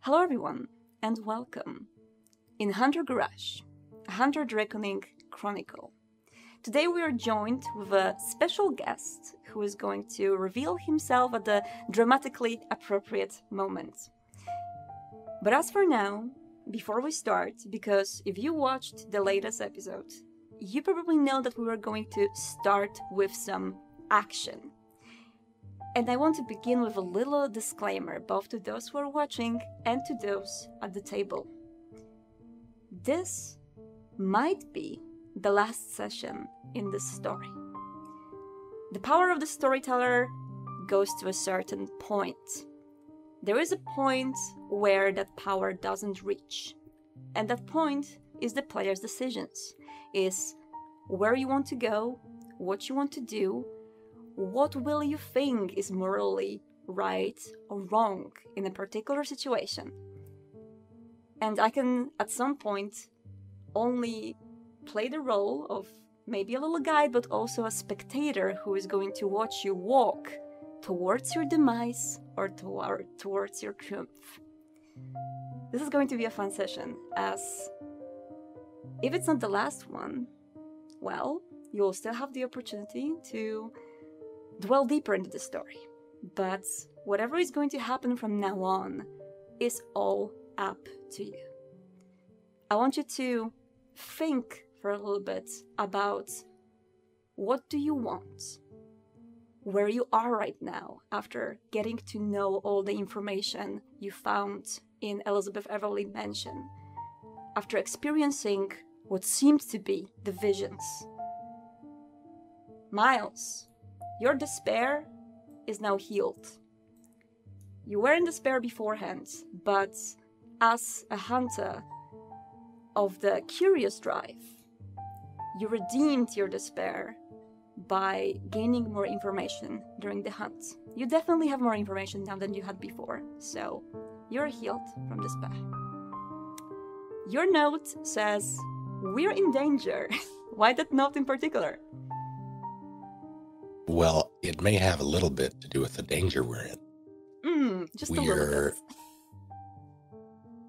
Hello everyone, and welcome in Hunter Garage, a Hunter Draconing Chronicle. Today we are joined with a special guest who is going to reveal himself at the dramatically appropriate moment. But as for now, before we start, because if you watched the latest episode, you probably know that we were going to start with some action. And I want to begin with a little disclaimer, both to those who are watching and to those at the table. This might be the last session in this story. The power of the storyteller goes to a certain point. There is a point where that power doesn't reach. And that point is the player's decisions. Is where you want to go, what you want to do, what will you think is morally right or wrong in a particular situation. And I can, at some point, only play the role of maybe a little guide, but also a spectator who is going to watch you walk towards your demise or towards your triumph. This is going to be a fun session, as if it's not the last one, well, you'll still have the opportunity to dwell deeper into the story. But whatever is going to happen from now on is all up to you. I want you to think for a little bit about what do you want, where you are right now after getting to know all the information you found in Elizabeth Everly Mansion, after experiencing what seemed to be the visions. Miles, your despair is now healed. You were in despair beforehand, but as a hunter of the curious drive, you redeemed your despair by gaining more information during the hunt. You definitely have more information now than you had before, so you're healed from despair. Your note says, "We're in danger." Why that note in particular? Well, it may have a little bit to do with the danger we're in. Just a little bit.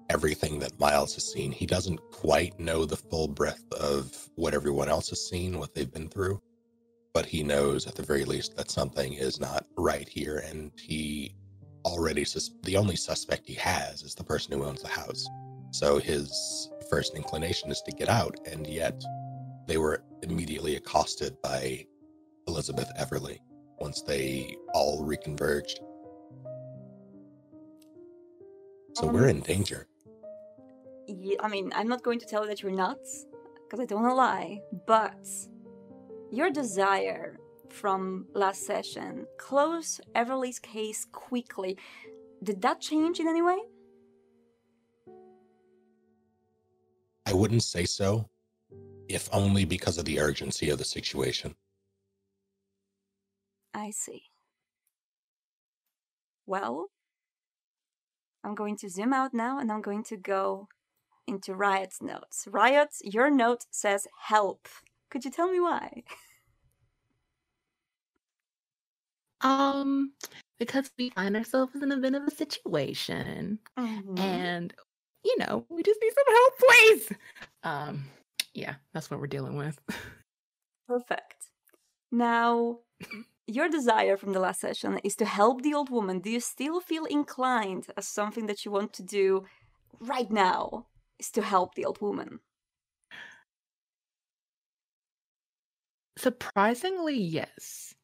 Everything that Miles has seen, he doesn't quite know the full breadth of what everyone else has seen, what they've been through, but he knows at the very least that something is not right here, and he already, the only suspect he has is the person who owns the house. So his first inclination is to get out, and yet they were immediately accosted by Elizabeth Everly once they all reconverged. So we're in danger. Yeah, I mean, I'm not going to tell you that you're nuts, because I don't want to lie, but your desire from last session, close Everly's case quickly, did that change in any way? I wouldn't say so, if only because of the urgency of the situation. I see. Well, I'm going to zoom out now and I'm going to go into Riot's notes. Riot, your note says help. Could you tell me why? Because we find ourselves in a bit of a situation. Mm-hmm. And, we just need some help, please. Yeah, that's what we're dealing with. Perfect. Now, your desire from the last session is to help the old woman. Do you still feel inclined as something that you want to do right now is to help the old woman? Surprisingly, yes.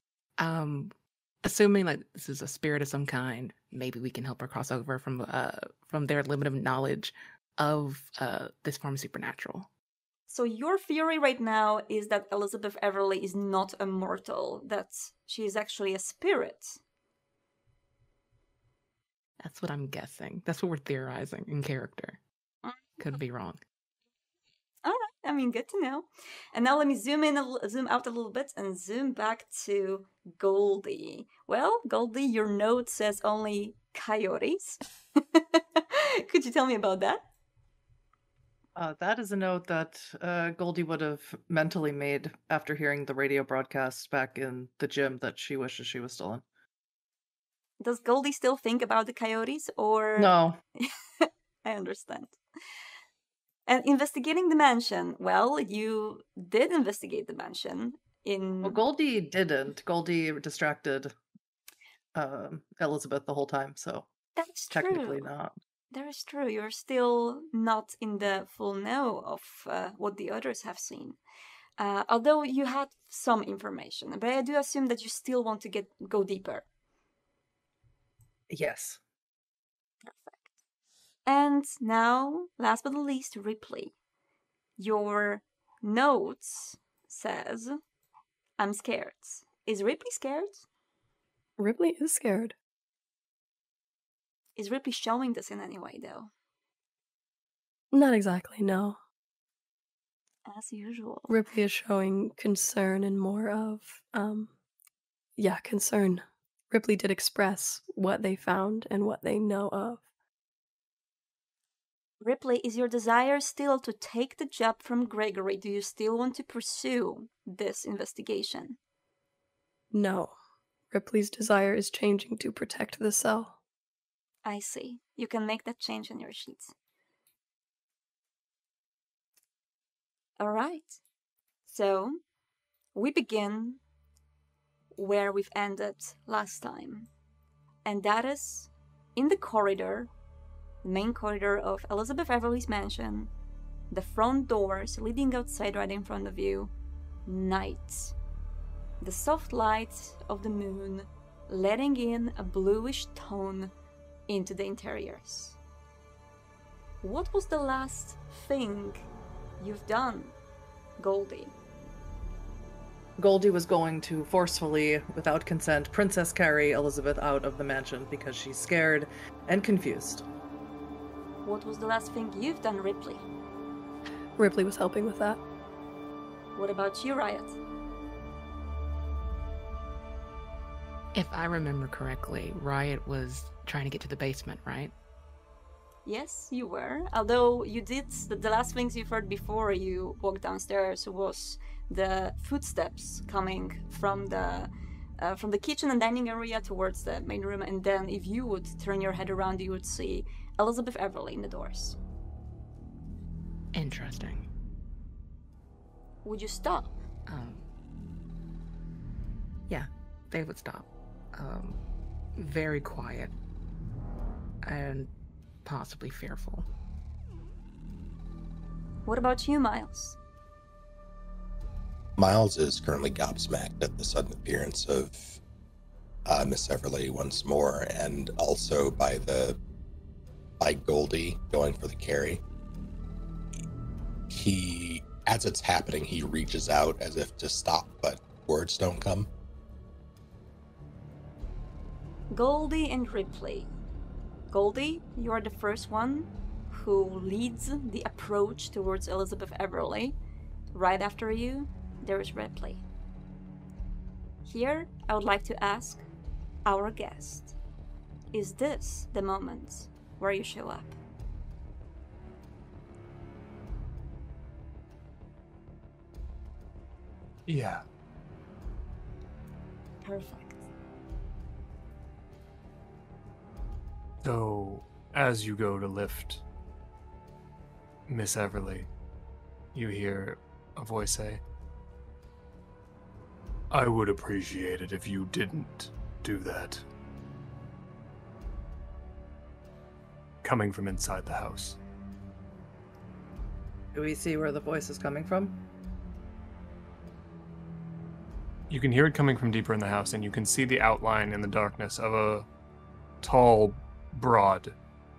Assuming like this is a spirit of some kind, maybe we can help her cross over from their limited knowledge of this form of supernatural. So your theory right now is that Elizabeth Everly is not a mortal, that she is actually a spirit. That's what I'm guessing. That's what we're theorizing in character. Could be wrong. All right, I mean, good to know. And now let me zoom out a little bit and zoom back to Goldie. Well, Goldie, your note says only coyotes. Could you tell me about that? That is a note that Goldie would have mentally made after hearing the radio broadcast back in the gym that she wishes she was still in. Does Goldie still think about the coyotes, or... No. I understand. And investigating the mansion. Well, you did investigate the mansion in... Well, Goldie didn't. Goldie distracted Elizabeth the whole time, so That's technically true. not. That is true. You're still not in the full know of what the others have seen. Although you had some information, but I do assume that you still want to go deeper. Yes. Perfect. And now, last but not least, Ripley. Your notes says, I'm scared. Is Ripley scared? Ripley is scared. Is Ripley showing this in any way, though? Not exactly, no. As usual. Ripley is showing concern and more of, concern. Ripley did express what they found and what they know of. Ripley, is your desire still to take the job from Gregory? Do you still want to pursue this investigation? No. Ripley's desire is changing to protect the cell. I see. You can make that change in your sheets. All right. So, we begin where we've ended last time. And that is in the corridor, the main corridor of Elizabeth Everly's mansion, the front doors leading outside right in front of you, night. The soft light of the moon letting in a bluish tone into the interiors. What was the last thing you've done, Goldie? Goldie was going to forcefully, without consent, Princess carry Elizabeth out of the mansion because she's scared and confused. What was the last thing you've done, Ripley? Ripley was helping with that. What about you, Riot? If I remember correctly, Riot was trying to get to the basement, right? Yes, you were. Although you did, the last things you've heard before you walked downstairs was the footsteps coming from the kitchen and dining area towards the main room, and then if you would turn your head around, you would see Elizabeth Everly in the doors. Interesting. Would you stop? Yeah, they would stop. Very quiet and possibly fearful. What about you, Miles? Miles is currently gobsmacked at the sudden appearance of Miss Everly once more, and also by Goldie going for the carry. As it's happening, he reaches out as if to stop, but words don't come. Goldie and Ripley. Goldie, you are the first one who leads the approach towards Elizabeth Everly. Right after you, there is Ripley. Here, I would like to ask our guest, is this the moment where you show up? Yeah. Perfect. So, as you go to lift Miss Everly, you hear a voice say, I would appreciate it if you didn't do that. Coming from inside the house. Do we see where the voice is coming from? You can hear it coming from deeper in the house, and you can see the outline in the darkness of a tall, broad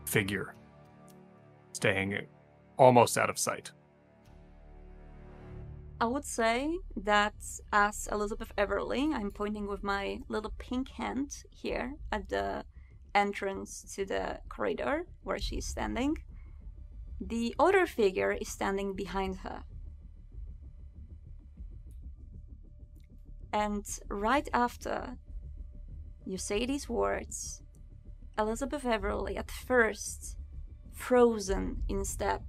figure staying almost out of sight. I would say that as Elizabeth Everly, I'm pointing with my little pink hand here at the entrance to the corridor where she's standing. The other figure is standing behind her. And right after you say these words, Elizabeth Everly, at first frozen in step,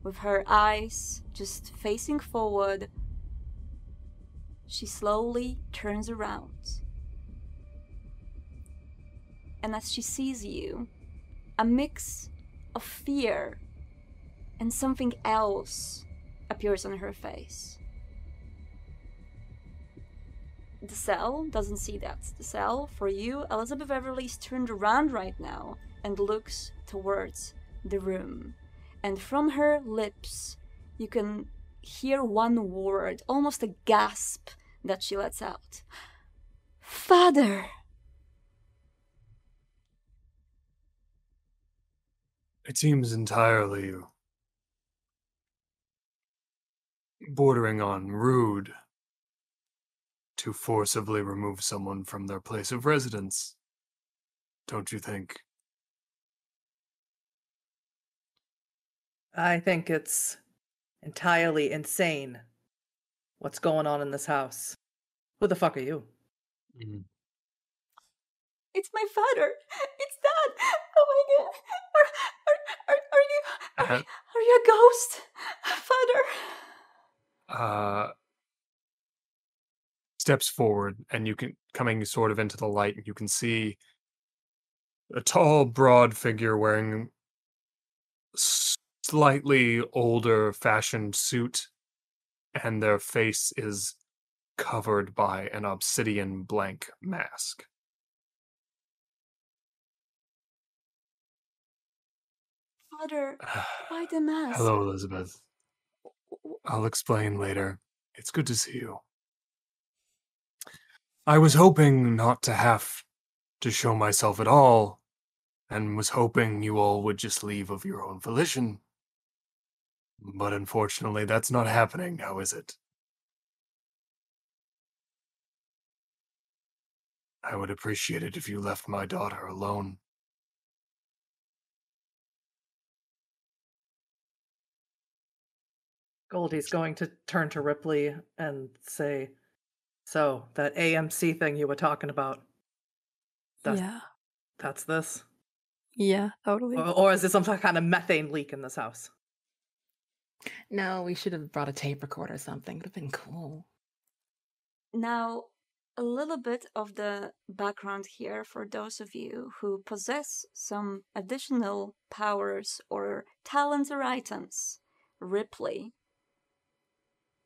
with her eyes just facing forward, she slowly turns around. and as she sees you, a mix of fear and something else appears on her face. The cell doesn't see that. The cell, for you, Elizabeth Beverly, is turned around right now and looks towards the room. And from her lips, you can hear one word, almost a gasp that she lets out. Father! It seems entirely bordering on rude to forcibly remove someone from their place of residence, don't you think? I think it's entirely insane what's going on in this house. Who the fuck are you? It's my father! It's Dad! Oh my god! Are you a ghost? Father! Steps forward, and you can, coming sort of into the light, you can see a tall, broad figure wearing slightly older fashioned suit, and their face is covered by an obsidian blank mask. Father, why the mask? Hello, Elizabeth. I'll explain later. It's good to see you. I was hoping not to have to show myself at all, and was hoping you all would just leave of your own volition. But unfortunately, that's not happening now, is it? I would appreciate it if you left my daughter alone. Goldie's going to turn to Ripley and say, so, that AMC thing you were talking about, that's this? Yeah, totally. Or is it some kind of methane leak in this house? No, we should have brought a tape recorder or something. Would have been cool. Now, a little bit of the background here for those of you who possess some additional powers or talents or items. Ripley,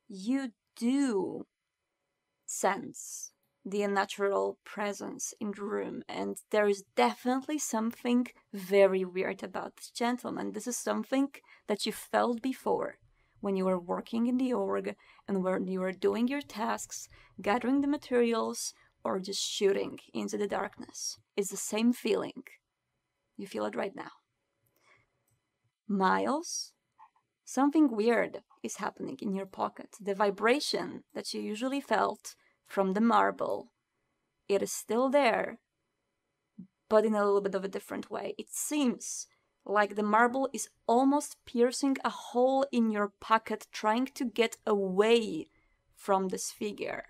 you do sense the unnatural presence in the room, and there is definitely something very weird about this gentleman. This is something that you felt before when you were working in the org and when you were doing your tasks, gathering the materials, or just shooting into the darkness. It's the same feeling. You feel it right now. Miles, something weird is happening in your pocket. The vibration that you usually felt from the marble, it is still there, but in a little bit of a different way. It seems like the marble is almost piercing a hole in your pocket, trying to get away from this figure.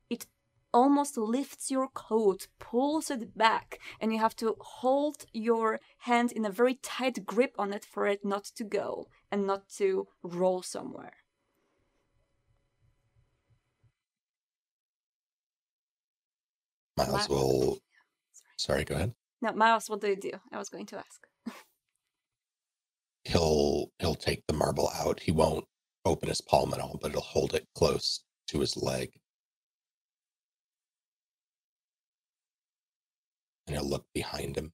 It almost lifts your coat, pulls it back, and you have to hold your hand in a very tight grip on it for it not to go and not to roll somewhere. Miles will... Sorry, go ahead. No, Miles, what do you do? I was going to ask. He'll take the marble out. He won't open his palm at all, but he'll hold it close to his leg. And he'll look behind him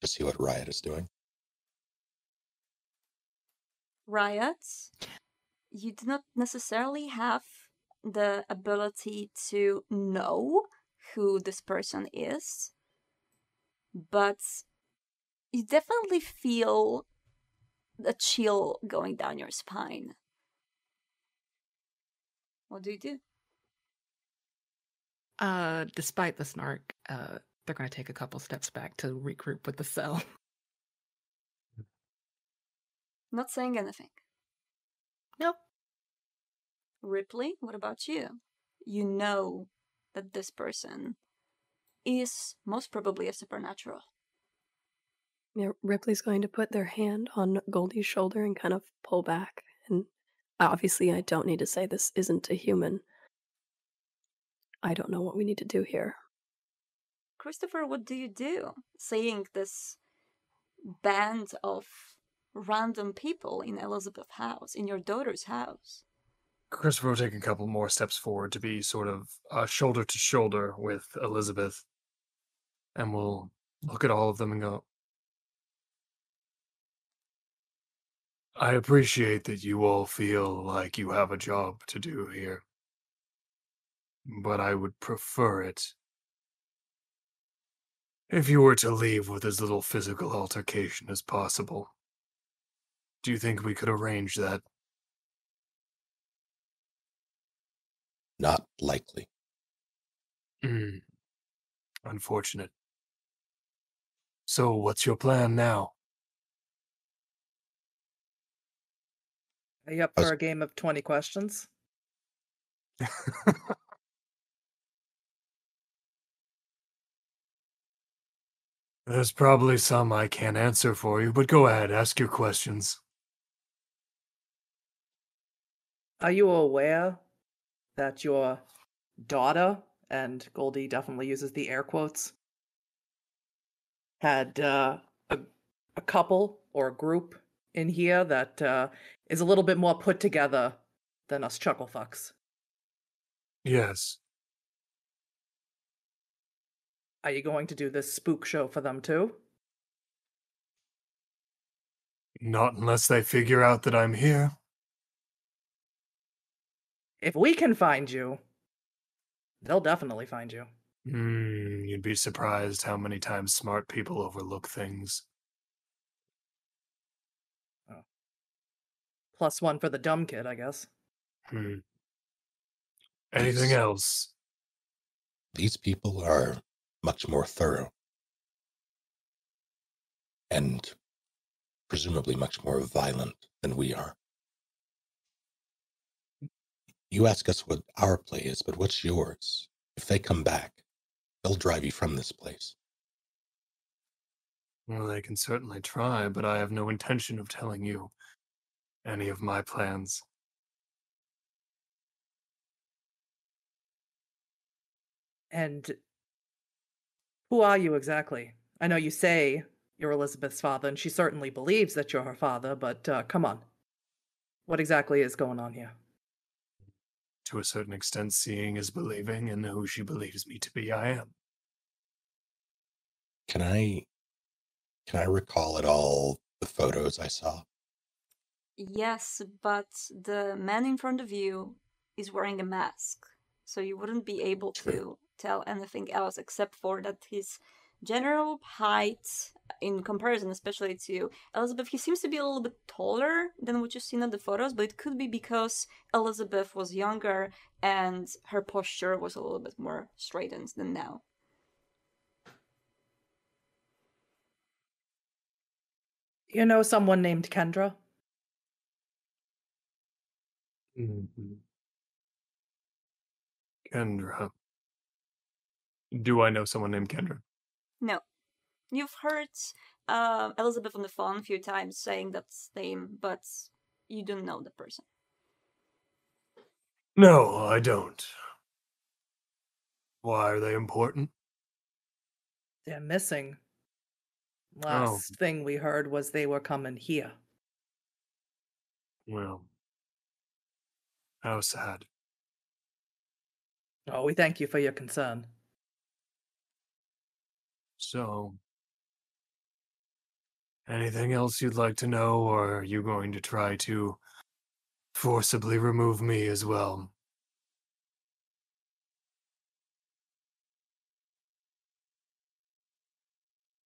to see what Riot is doing. Riot, you do not necessarily have the ability to know who this person is, but you definitely feel a chill going down your spine. What do you do? Despite the snark, they're going to take a couple steps back to regroup with the cell. Not saying anything. Nope. Ripley, what about you? You know that this person is most probably a supernatural. Yeah, Ripley's going to put their hand on Goldie's shoulder and kind of pull back. And obviously, I don't need to say this isn't a human. I don't know what we need to do here. Christopher, what do you do seeing this band of random people in Elizabeth's house, in your daughter's house? Christopher will take a couple more steps forward to be sort of shoulder to shoulder with Elizabeth, and we'll look at all of them and go, I appreciate that you all feel like you have a job to do here, but I would prefer it if you were to leave with as little physical altercation as possible. Do you think we could arrange that? Not likely. Unfortunate. So, what's your plan now? Are you up for a game of 20 questions? There's probably some I can't answer for you, but go ahead, ask your questions. Are you aware that your daughter, and Goldie definitely uses the air quotes, had a couple or a group in here that is a little bit more put together than us chucklefucks? Yes. Are you going to do this spook show for them too? Not unless they figure out that I'm here. If we can find you, they'll definitely find you. You'd be surprised how many times smart people overlook things. Oh. +1 for the dumb kid, I guess. Anything else? These people are much more thorough. And presumably much more violent than we are. You ask us what our play is, but what's yours? If they come back, they'll drive you from this place. Well, they can certainly try, but I have no intention of telling you any of my plans. And who are you exactly? I know you say you're Elizabeth's father, and she certainly believes that you're her father, but come on. What exactly is going on here? To a certain extent, seeing is believing, and who she believes me to be, I am. Can I recall at all the photos I saw? Yes, but the man in front of you is wearing a mask, so you wouldn't be able to tell anything else except for that his general height, in comparison especially to Elizabeth, he seems to be a little bit taller than what you've seen in the photos, but it could be because Elizabeth was younger and her posture was a little bit more straightened than now. You know someone named Kendra? Kendra. Do I know someone named Kendra? No. You've heard Elizabeth on the phone a few times saying that name, but you don't know the person. No, I don't. Why are they important? They're missing. Last thing we heard was they were coming here. Well, how sad. Oh, we thank you for your concern. So, anything else you'd like to know, or are you going to try to forcibly remove me as well?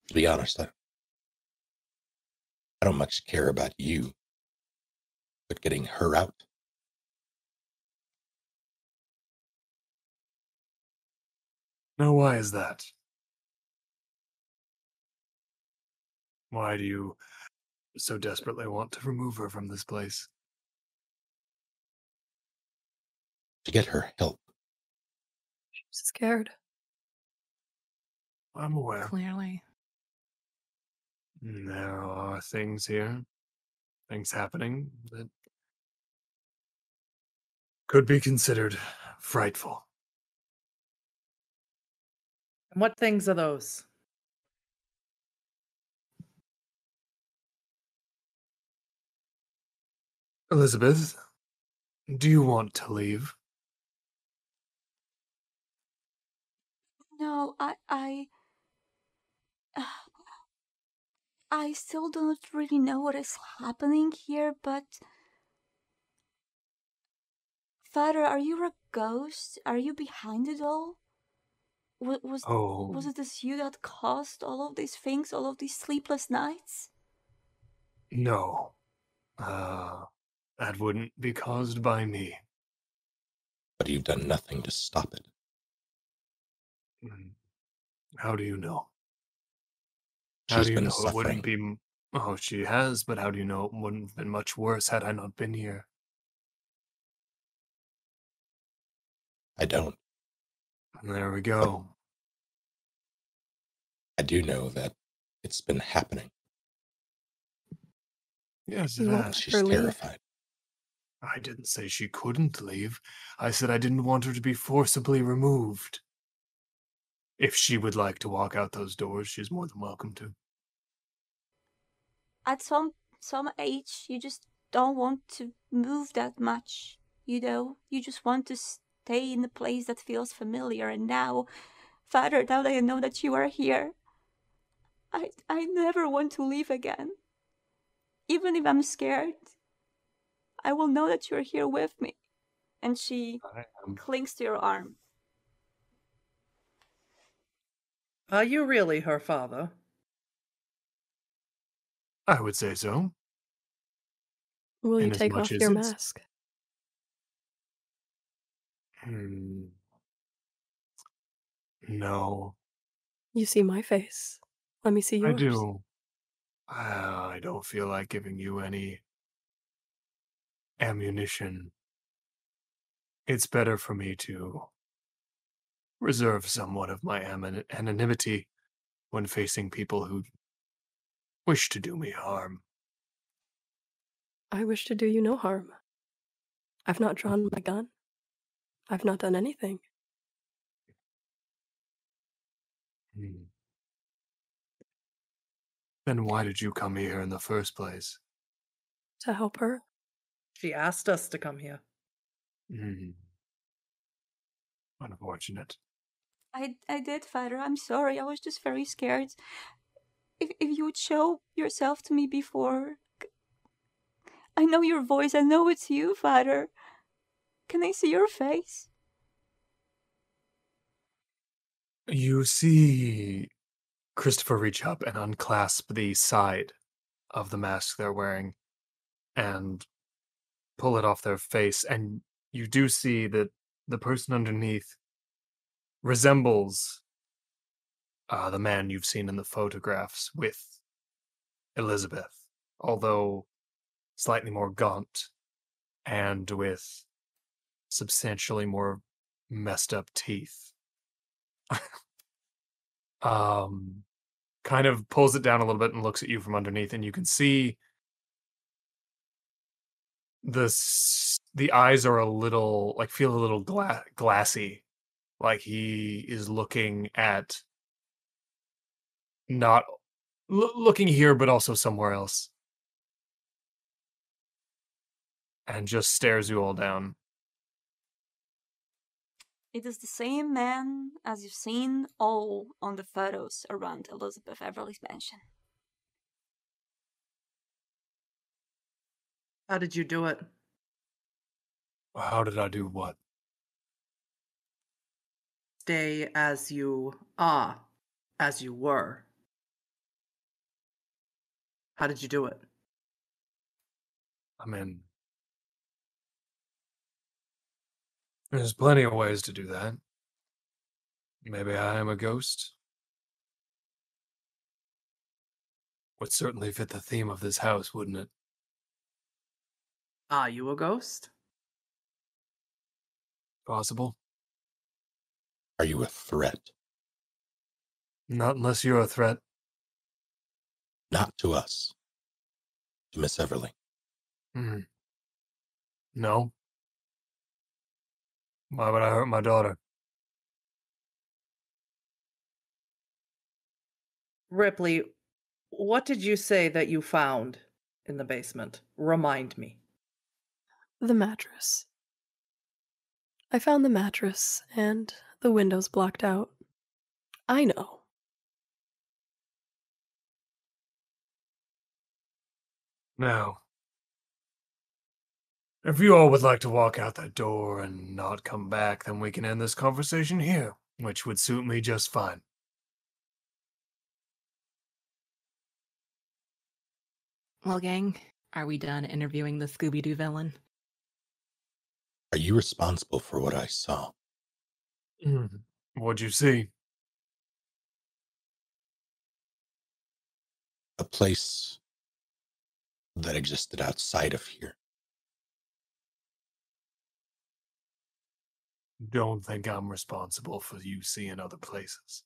To be honest, I don't much care about you, but getting her out. Now, why is that? Why do you so desperately want to remove her from this place? To get her help. She's scared. I'm aware. Clearly. There are things here, things happening that could be considered frightful. What things are those? Elizabeth, do you want to leave? No, I still don't really know what is happening here, but Father, are you a ghost? Are you behind it all? Was Oh, it this you that caused all of these things, all of these sleepless nights? no. That wouldn't be caused by me. But you've done nothing to stop it. Mm. How do you know? How She's do you been know it wouldn't suffering. be... Oh, she has, but how do you know it wouldn't have been much worse had I not been here? I don't. There we But go. I do know that it's been happening. Yes, it You won't has. let She's her leave? terrified. I didn't say she couldn't leave. I said I didn't want her to be forcibly removed. If she would like to walk out those doors, she's more than welcome to. At some age, you just don't want to move that much. You know, you just want to stay in a place that feels familiar. And now, Father, now that I know that you are here, I never want to leave again. Even if I'm scared, I will know that you're here with me. And she clings to your arm. Are you really her father? I would say so. Will you In as take much off as your it's... mask? No, You see my face. Let me see I yours. do. I don't feel like giving you any ammunition. It's better for me to reserve somewhat of my anonymity when facing people who wish to do me harm. I wish to do you no harm. I've not drawn my gun. I've not done anything. Hmm. Then why did you come here in the first place? To help her? She asked us to come here. Hmm. Unfortunate. I did, Father. I'm sorry. I was just very scared. If you would show yourself to me before. I know your voice. I know it's you, Father. Can I see your face? You see Christopher reach up and unclasp the side of the mask they're wearing and pull it off their face, and you do see that the person underneath resembles the man you've seen in the photographs with Elizabeth, although slightly more gaunt and with substantially more messed up teeth. um, Kind of pulls it down a little bit and looks at you from underneath, and you can see the eyes are a little like feel a little glassy, like he is looking at not looking here, but also somewhere else, and just stares you all down. It is the same man as you've seen all on the photos around Elizabeth Everly's mansion. How did you do it? How did I do what? Stay as you are, as you were. How did you do it? I mean, there's plenty of ways to do that. Maybe I am a ghost. Would certainly fit the theme of this house, wouldn't it? Are you a ghost? Possible. Are you a threat? Not unless you're a threat. Not to us. To Miss Everly. Hmm. No. Why would I hurt my daughter? Ripley, what did you say that you found in the basement? Remind me. The mattress. I found the mattress and the windows blocked out. I know. Now, if you all would like to walk out that door and not come back, then we can end this conversation here, which would suit me just fine. Well, gang, are we done interviewing the Scooby-Doo villain? Are you responsible for what I saw? What'd you see? A place that existed outside of here. Don't think I'm responsible for you seeing other places.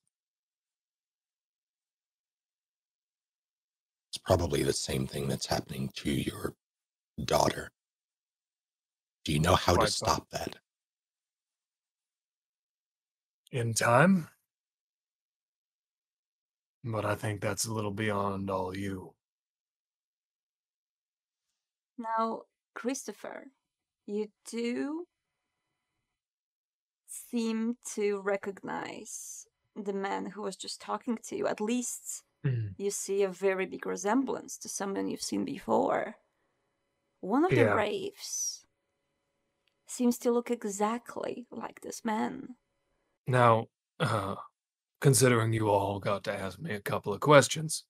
It's probably the same thing that's happening to your daughter. Do you know how to Quite stop that? In time? But I think that's a little beyond all you. Now, Christopher, you do seem to recognize the man who was just talking to you. At least you see a very big resemblance to someone you've seen before. One of the Yeah. wraiths seems to look exactly like this man. Now, considering you all got to ask me a couple of questions,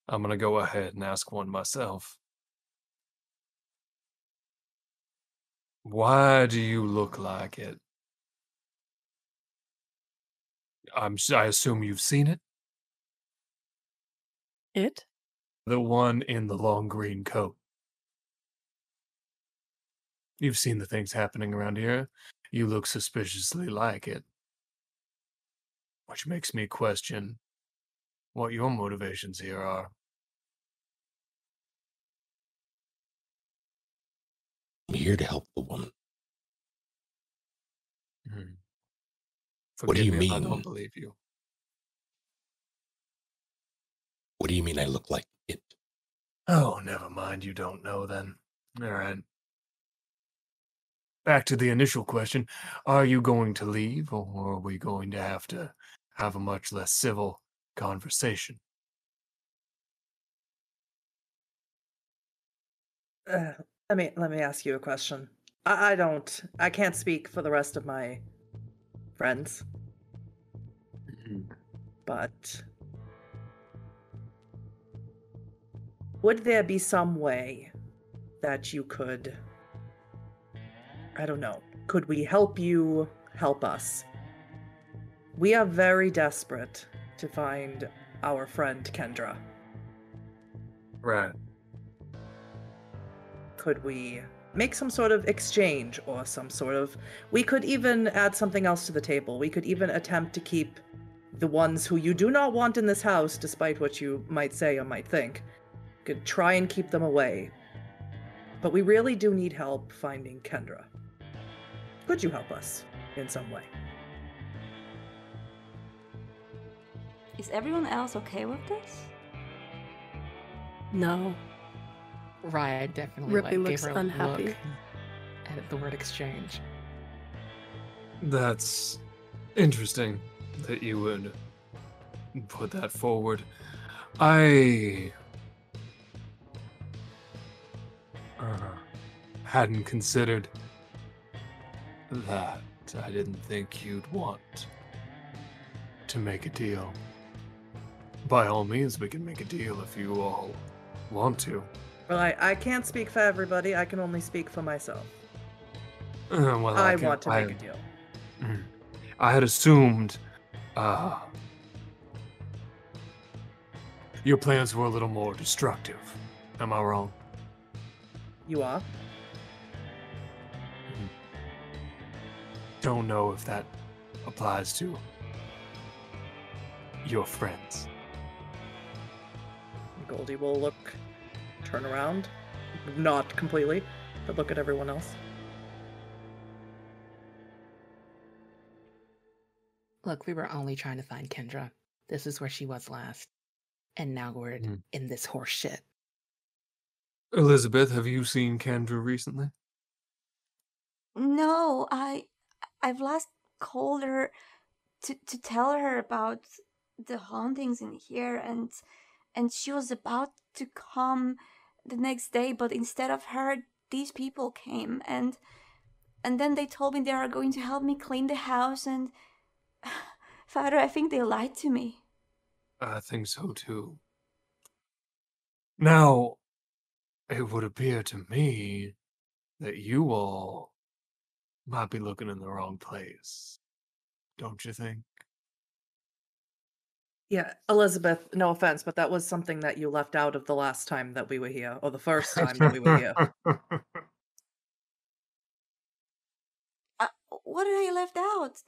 I'm gonna go ahead and ask one myself. Why do you look like it? I assume you've seen it? It? The one in the long green coat. You've seen the things happening around here. You look suspiciously like it. Which makes me question what your motivations here are. I'm here to help the woman. Forgive do you me if I mean? don't believe you. What do you mean I look like it? Oh, never mind. You don't know then. All right. Back to the initial question. Are you going to leave, or are we going to have a much less civil conversation? Let me ask you a question. I can't speak for the rest of my friends, but would there be some way that you could, I don't know, could we help you help us? We are very desperate to find our friend Kendra. Right. Could we make some sort of exchange or we could even add something else to the table. We could even attempt to keep the ones who you do not want in this house, despite what you might say or might think. Could try and keep them away. But we really do need help finding Kendra. Could you help us in some way? Is everyone else okay with this? No. Raya definitely Ripley gave looks her a unhappy. look at the word exchange. That's interesting that you would put that forward. I hadn't considered that. I didn't think you'd want to make a deal. By all means, we can make a deal if you all want to. Well, I can't speak for everybody. I can only speak for myself. Well, I want to make a deal. I had assumed your plans were a little more destructive. Am I wrong? You are? Don't know if that applies to your friends. Goldie will turn around. Not completely, but look at everyone else. Look, we were only trying to find Kendra. This is where she was last. And now we're in this horse shit. Elizabeth, have you seen Kendra recently? No, I've last called her to tell her about the hauntings in here, and she was about to come the next day, but instead of her, these people came, and then they told me they are going to help me clean the house, and Father, I think they lied to me. I think so too. Now, it would appear to me that you all might be looking in the wrong place, don't you think? Yeah, Elizabeth, no offense, but that was something that you left out of the last time that we were here, or the first time that we were here. What did I left out?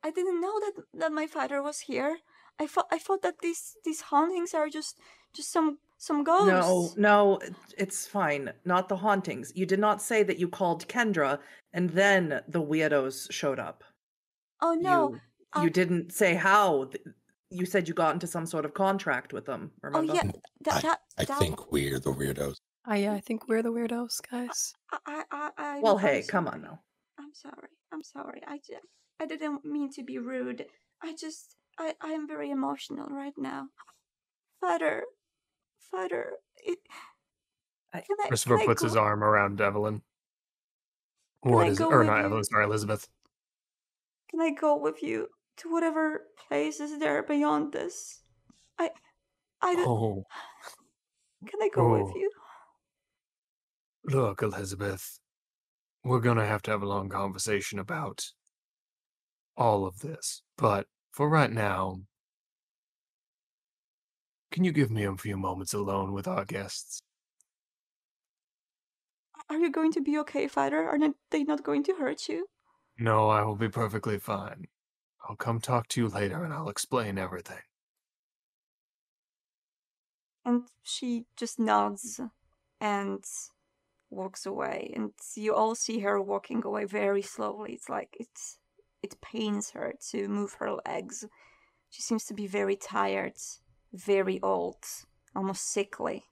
I didn't know that my father was here. I thought that these hauntings are just some ghosts. No, it's fine. Not the hauntings. You did not say that you called Kendra and then the weirdos showed up. Oh no. You didn't say how. You said you got into some sort of contract with them, Oh remember? yeah, I think we're the weirdos. Yeah, I think we're the weirdos, guys. Well, I'm hey, come on sorry. now. I'm sorry. I didn't mean to be rude. I am very emotional right now. Father, Christopher puts his arm around Evelyn. Not Evelyn, sorry, Elizabeth. Can I go with you to whatever place is there beyond this? Oh. Can I go with you? Look, Elizabeth, we're gonna have to have a long conversation about all of this, but for right now, can you give me a few moments alone with our guests? Are you going to be okay, Fighter? Are they not going to hurt you? No, I will be perfectly fine. I'll come talk to you later and I'll explain everything. And she just nods and walks away, and you all see her walking away very slowly. It's like it pains her to move her legs. She seems to be very tired, very old, almost sickly,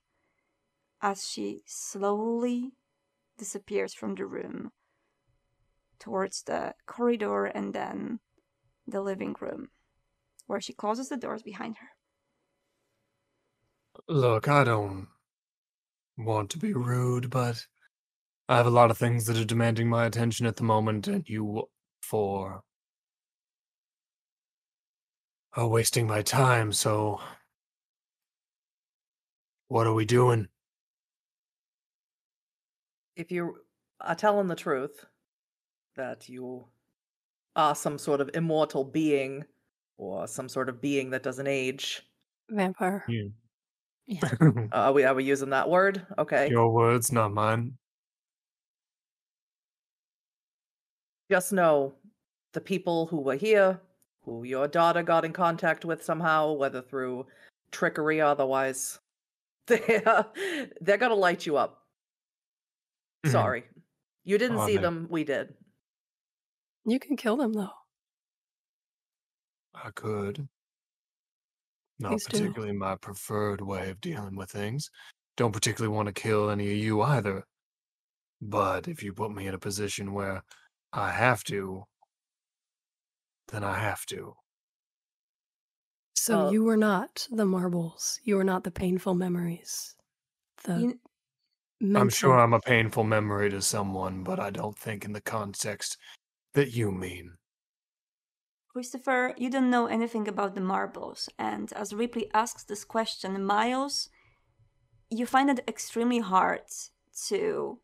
as she slowly disappears from the room towards the corridor and then the living room, where she closes the doors behind her. Look, I don't want to be rude, but I have a lot of things that are demanding my attention at the moment, and you four are wasting my time, so what are we doing? If you are telling the truth that you are some sort of immortal being or some sort of being that doesn't age. Vampire. Yeah. Are we using that word? Okay. Your words, not mine. Just know the people who were here, who your daughter got in contact with somehow, whether through trickery or otherwise, they're gonna light you up. Sorry. You didn't see them, we did. You can kill them, though. I could. Not Please do. particularly my preferred way of dealing with things. Don't particularly want to kill any of you either. But if you put me in a position where I have to, then I have to. So you were not the marbles. You were not the painful memories. I'm sure I'm a painful memory to someone, but I don't think in the context that you mean. Christopher, you don't know anything about the marbles, and as Ripley asks this question, Miles, you find it extremely hard to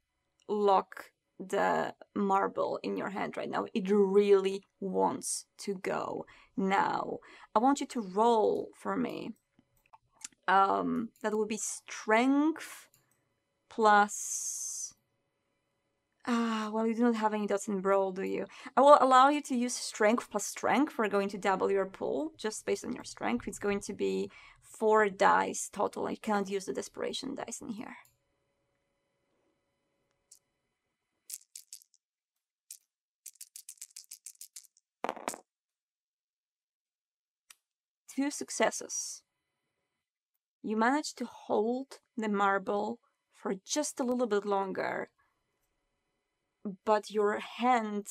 lock the marble in your hand right now. It really wants to go now. I want you to roll for me. That would be strength plus... well, you do not have any dots in brawl, do you? I will allow you to use strength plus strength. We're going to double your pool, just based on your strength. It's going to be 4 dice total. I can't use the desperation dice in here. Two successes. You manage to hold the marble for just a little bit longer, but your hand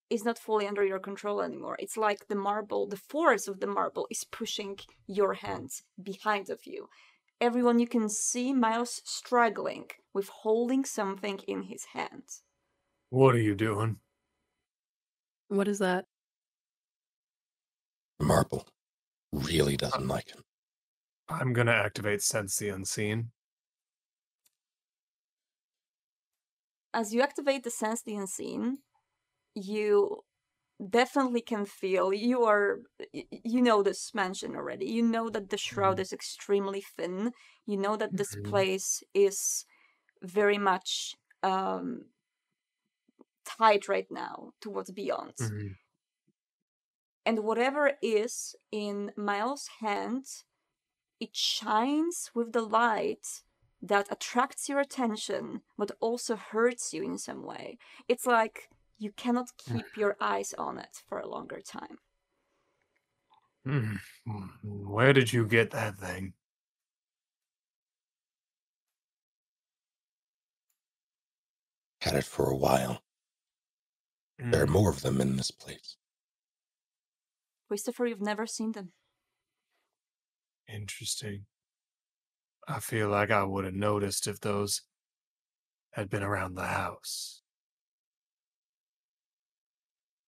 is not fully under your control anymore. It's like the marble, the force of the marble is pushing your hands behind of you. Everyone, you can see Miles struggling with holding something in his hands. What are you doing? What is that? Marble really doesn't like him. I'm gonna activate Sense the Unseen. As you activate the Sense the Unseen, you definitely can feel, you know this mansion already. You know that the shroud is extremely thin. You know that this place is very much tight right now to what's beyond. And whatever is in Miles' hand, it shines with the light that attracts your attention, but also hurts you in some way. It's like you cannot keep your eyes on it for a longer time. Where did you get that thing? Had it for a while. There are more of them in this place. Christopher, you've never seen them. Interesting. I feel like I would have noticed if those had been around the house.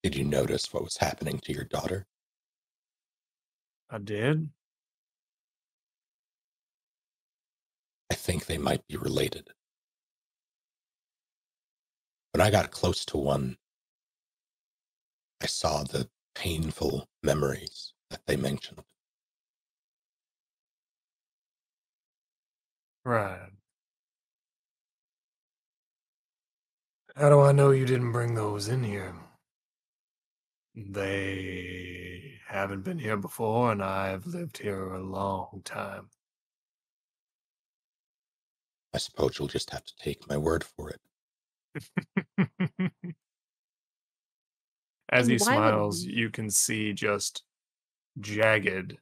Did you notice what was happening to your daughter? I did? I think they might be related. When I got close to one, I saw the painful memories that they mentioned. Right. How do I know you didn't bring those in here? They haven't been here before, and I've lived here a long time. I suppose you'll just have to take my word for it. As he And why would- smiles, you can see just jagged,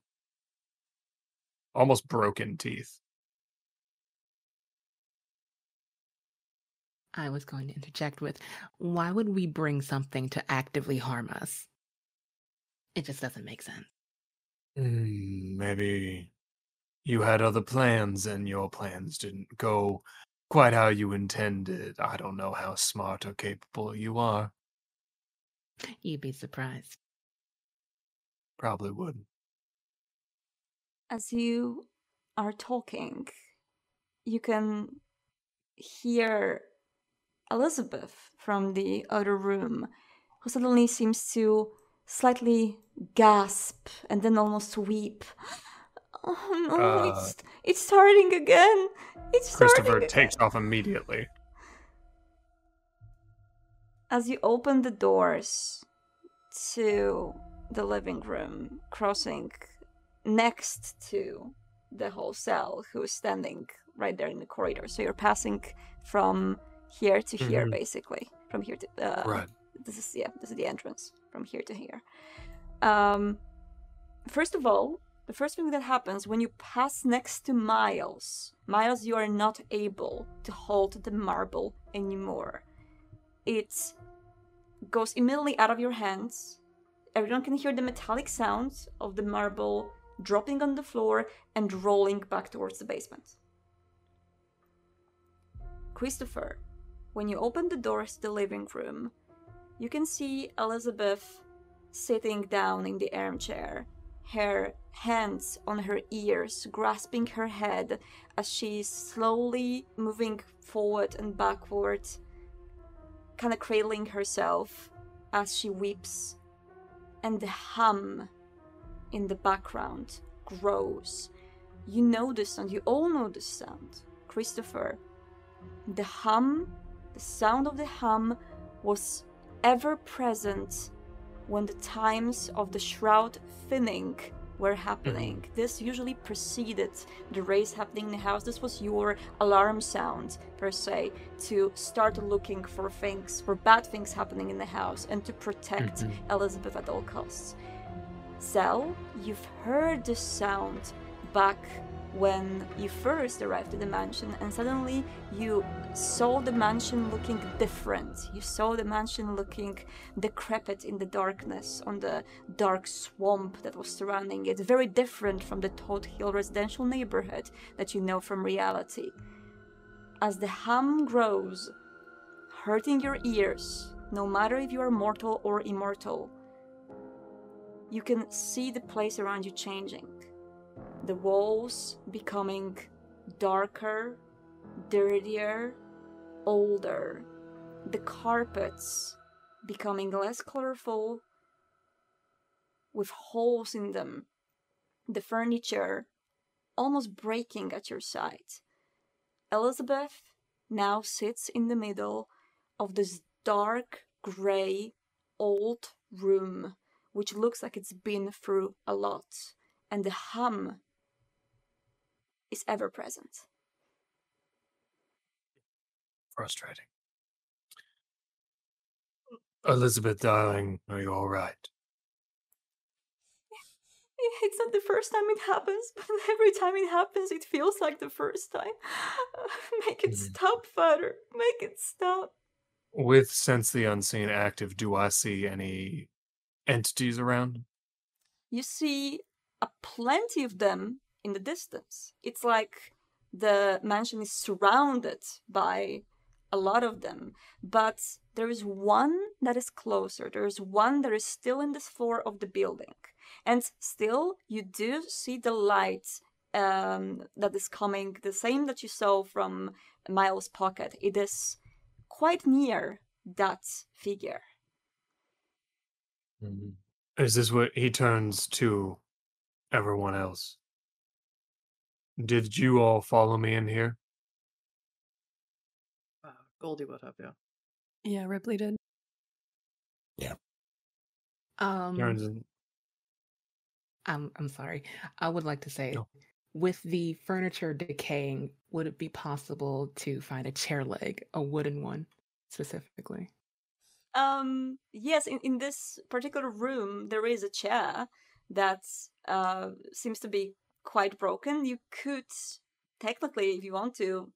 almost broken teeth. I was going to interject with, why would we bring something to actively harm us? It just doesn't make sense. Maybe you had other plans and your plans didn't go quite how you intended. I don't know how smart or capable you are. You'd be surprised. Probably would. As you are talking, you can hear Elizabeth from the other room, who suddenly seems to slightly gasp and then almost weep. Oh no, it's starting again. It's starting Christopher again. takes off immediately. As you open the doors to the living room, crossing next to the whole cell, who's standing right there in the corridor. So you're passing from here to here, basically. From here to Right. This is the entrance from here to here. First of all, the first thing that happens when you pass next to Miles, you are not able to hold the marble anymore. It goes immediately out of your hands. Everyone can hear the metallic sounds of the marble dropping on the floor and rolling back towards the basement. Christopher, when you open the doors to the living room, you can see Elizabeth sitting down in the armchair, her hands on her ears, grasping her head as she's slowly moving forward and backward, kind of cradling herself as she weeps. And the hum in the background grows. You know this sound, you all know this sound. Christopher, the sound of the hum was ever present when the times of the shroud thinning were happening. This usually preceded the race happening in the house. This was your alarm sound, per se, to start looking for bad things happening in the house and to protect Elizabeth at all costs. Zell, you've heard this sound back when you first arrived at the mansion, and suddenly you saw the mansion looking different. You saw the mansion looking decrepit in the darkness, on the dark swamp that was surrounding it, very different from the Toad Hill residential neighborhood that you know from reality. As the hum grows, hurting your ears, no matter if you are mortal or immortal, you can see the place around you changing. The walls becoming darker, dirtier, older. The carpets becoming less colorful, with holes in them. The furniture almost breaking at your side. Elizabeth now sits in the middle of this dark, grey, old room, which looks like it's been through a lot. And the hum is ever present. Frustrating. Elizabeth, darling, are you all right? It's not the first time it happens, but every time it happens, it feels like the first time. Make it stop, Father. Make it stop. With Sense the Unseen active, do I see any entities around? You see plenty of them in the distance. It's like the mansion is surrounded by a lot of them, but there is one that is closer. There is one that is still in this floor of the building. And still, you do see the light that is coming, the same that you saw from Miles' pocket. It is quite near that figure. Is this what he turns to everyone else? Did you all follow me in here? Goldie would have, yeah. Yeah, Ripley did. Yeah. Turns in. I'm sorry. I would like to say, No. with the furniture decaying, would it be possible to find a chair leg, a wooden one specifically? Yes, in this particular room, there is a chair that seems to be quite broken. You could, technically, if you want to,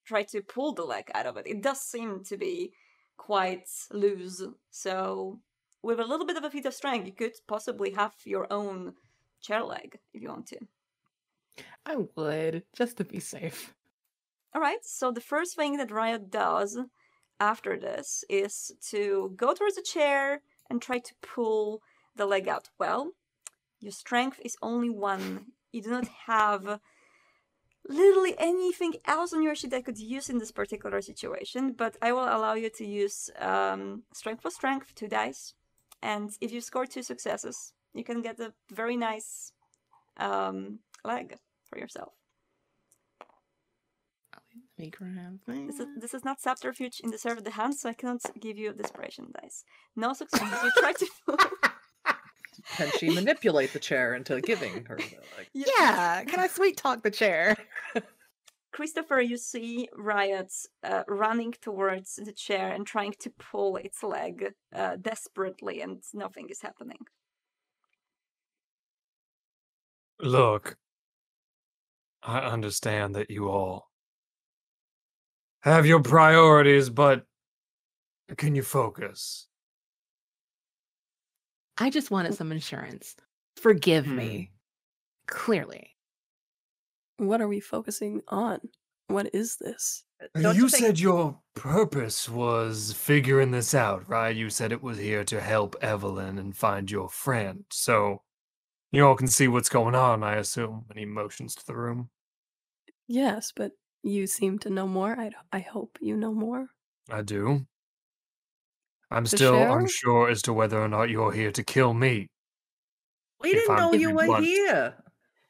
try to pull the leg out of it. It does seem to be quite loose. So, with a little bit of a feat of strength, you could possibly have your own chair leg if you want to. I would, just to be safe. Alright, so the first thing that Riot does after this is to go towards the chair and try to pull the leg out. Well, your strength is only 1. You do not have literally anything else on your sheet that could use in this particular situation, but I will allow you to use strength for strength, 2 dice, and if you score 2 successes, you can get a very nice leg for yourself. Let me grab This is not subterfuge in the serve of the hand, so I cannot give you desperation dice. No successes. You try to. Can she manipulate the chair into giving her the leg? Yeah, can I sweet talk the chair? Christopher, you see Riot running towards the chair and trying to pull its leg desperately, and nothing is happening. Look, I understand that you all have your priorities, but can you focus? I just wanted some insurance. Forgive me. Clearly. What are we focusing on? What is this? Don't You you think- said your purpose was figuring this out, right? You said it was here to help Evelyn and find your friend. So you all can see what's going on, I assume. Any motions to the room? Yes, but you seem to know more. I hope you know more. I do. I'm To still share? unsure as to whether or not you're here to kill me. We If didn't I'm know you being were blunt. here.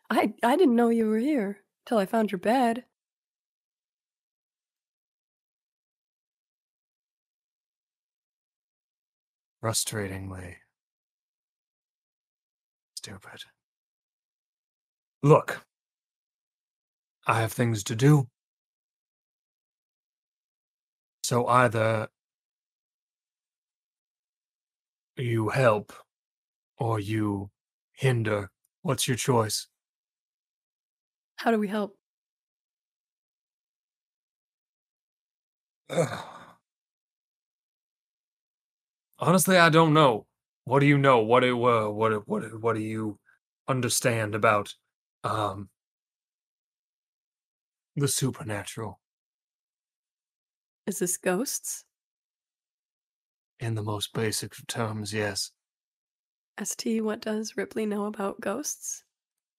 I didn't know you were here till I found your bed. Frustratingly stupid. Look, I have things to do. So either you help or you hinder. What's your choice? How do we help? Honestly, I don't know. What do you know? What do you understand about um the supernatural Is this ghosts? in the most basic of terms? Yes. ST, what does Ripley know about ghosts?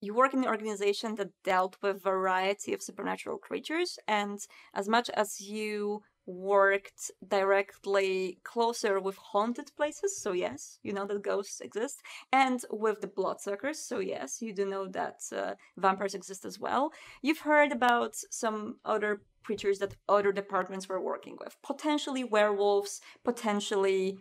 You work in an organization that dealt with a variety of supernatural creatures, and as much as you worked directly closer with haunted places, so yes, you know that ghosts exist, and with the bloodsuckers, so yes, you do know that vampires exist as well. You've heard about some other creatures that other departments were working with, potentially werewolves, potentially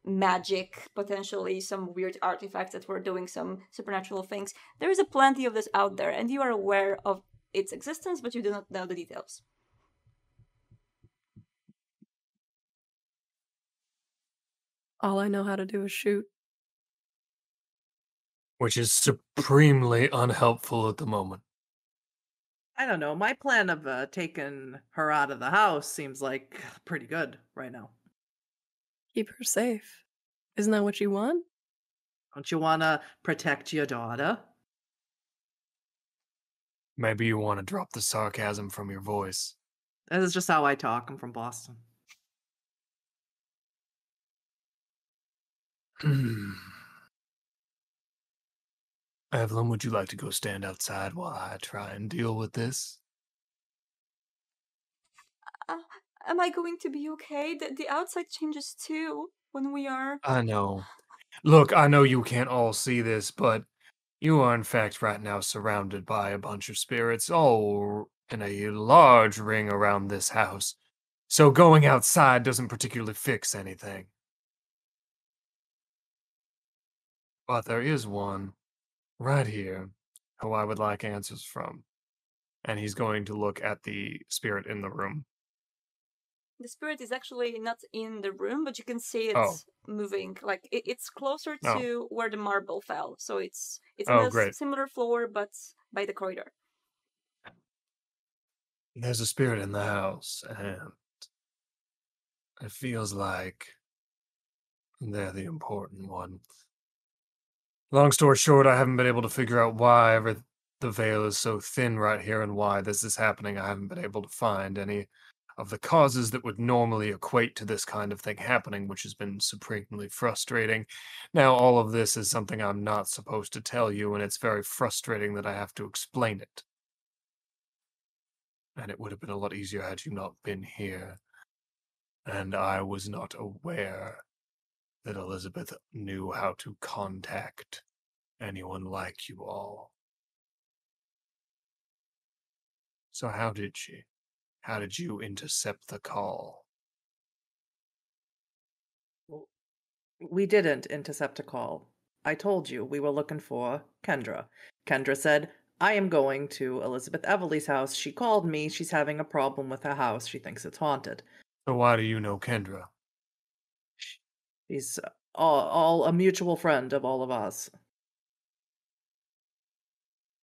magic, potentially some weird artifacts that were doing some supernatural things. There is a plenty of this out there, and you are aware of its existence, but you do not know the details. All I know how to do is shoot. Which is supremely unhelpful at the moment. I don't know. My plan of taking her out of the house seems like pretty good right now. Keep her safe. Isn't that what you want? Don't you want to protect your daughter? Maybe you want to drop the sarcasm from your voice. This is just how I talk. I'm from Boston. Evelyn, would you like to go stand outside while I try and deal with this? Am I going to be okay? The outside changes too when we are. I know. Look, I know you can't all see this, but you are in fact right now surrounded by a bunch of spirits, all in a large ring around this house. So going outside doesn't particularly fix anything. But there is one right here who I would like answers from. And he's going to look at the spirit in the room. The spirit is actually not in the room, but you can see it Oh. moving. Like it's closer Oh. to where the marble fell, so it's Oh, on a great. similar floor, but by the corridor. There's a spirit in the house, and it feels like they're the important one. Long story short, I haven't been able to figure out why the veil is so thin right here and why this is happening. I haven't been able to find any of the causes that would normally equate to this kind of thing happening, which has been supremely frustrating. Now, all of this is something I'm not supposed to tell you, and it's very frustrating that I have to explain it. And it would have been a lot easier had you not been here. And I was not aware that Elizabeth knew how to contact anyone like you all. So how did she? How did you intercept the call? We didn't intercept a call. I told you we were looking for Kendra. Kendra said, I am going to Elizabeth Everly's house. She called me. She's having a problem with her house. She thinks it's haunted. So why do you know Kendra? She's all a mutual friend of all of us.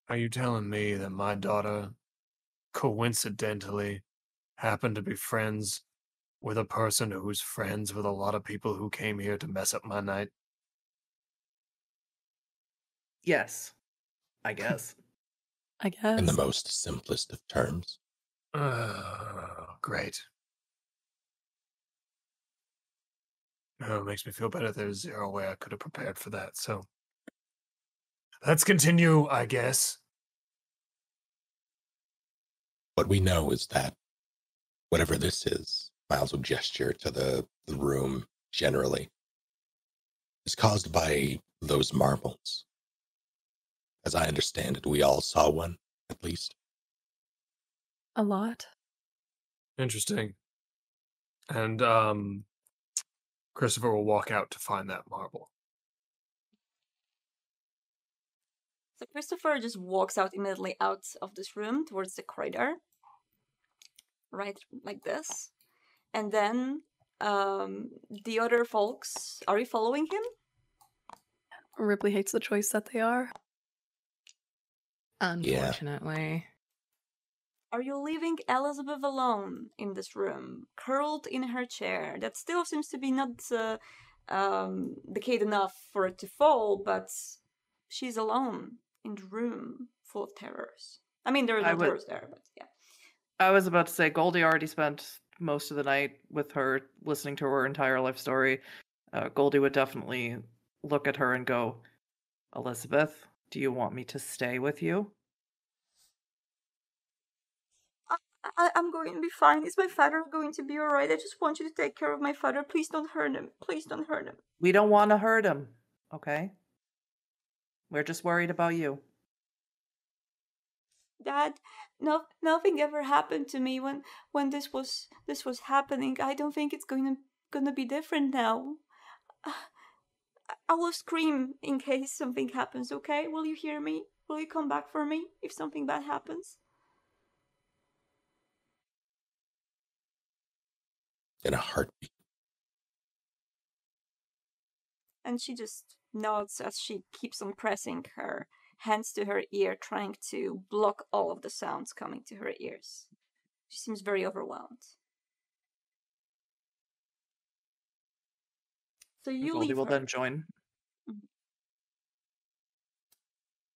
Are you telling me that my daughter coincidentally happened to be friends with a person who's friends with a lot of people who came here to mess up my night? Yes, I guess. I guess. In the most simplest of terms. Great. Oh, it makes me feel better. There's zero way I could have prepared for that, so let's continue, I guess. What we know is that whatever this is, Miles will gesture to the room generally, is caused by those marbles. As I understand it, we all saw one, at least. A lot. Interesting. And Christopher will walk out to find that marble. So Christopher just walks out immediately out of this room towards the corridor. Right, like this. And then the other folks, are you following him? Ripley hates the choice that they are. Unfortunately. are you leaving Elizabeth alone in this room, curled in her chair? That still seems to be not decayed enough for it to fall, but she's alone in the room full of terrors. I mean, there are no terrors there, but yeah. I was about to say, Goldie already spent most of the night with her, listening to her entire life story. Goldie would definitely look at her and go, Elizabeth, do you want me to stay with you? I'm going to be fine. Is my father going to be alright? I just want you to take care of my father. Please don't hurt him. Please don't hurt him. We don't want to hurt him, okay? We're just worried about you. Dad, nothing ever happened to me when this was happening. I don't think it's gonna be different now. I will scream in case something happens, okay? Will you hear me? Will you come back for me if something bad happens? In a heartbeat. And she just nods as she keeps on pressing her hands to her ear, trying to block all of the sounds coming to her ears. She seems very overwhelmed. So you Goldie leave will her. then join.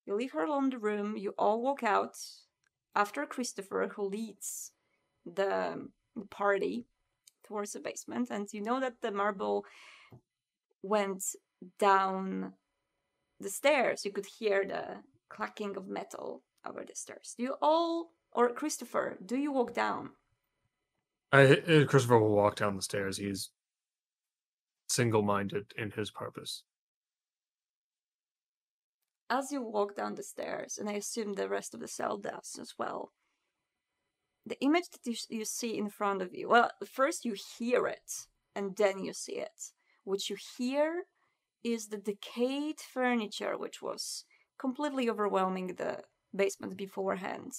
You leave her alone in the room. You all walk out after Christopher, who leads the party towards the basement, and you know that the marble went down the stairs. You could hear the clacking of metal over the stairs. Do you all, or Christopher, do you walk down? Christopher will walk down the stairs. He's single-minded in his purpose. As you walk down the stairs, and I assume the rest of the cell does as well, the image that you see in front of you, well, first you hear it, and then you see it. What you hear is the decayed furniture, which was completely overwhelming the basement beforehand,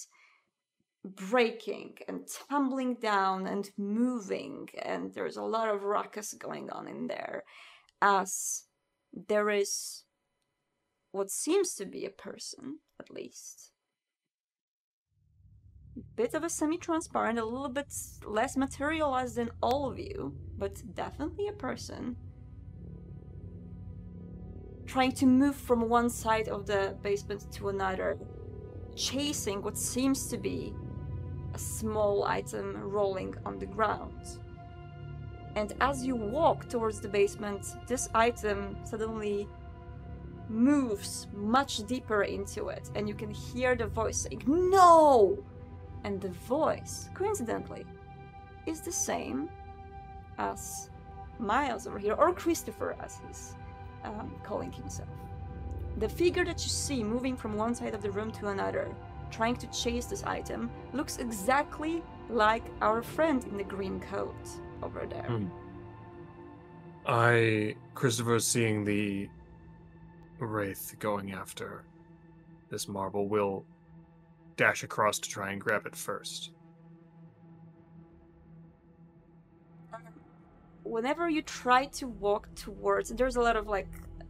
breaking and tumbling down and moving, and there's a lot of ruckus going on in there, as there is what seems to be a person, at least. Bit of a semi-transparent, a little bit less materialized than all of you, but definitely a person, trying to move from one side of the basement to another, chasing what seems to be a small item rolling on the ground. And as you walk towards the basement, this item suddenly moves much deeper into it, and you can hear the voice saying, "No!" And the voice, coincidentally, is the same as Miles over here, or Christopher as he's calling himself. The figure that you see moving from one side of the room to another, trying to chase this item, looks exactly like our friend in the green coat over there. Christopher, seeing the wraith going after this marble, will dash across to try and grab it first. Whenever you try to walk towards, there's a lot of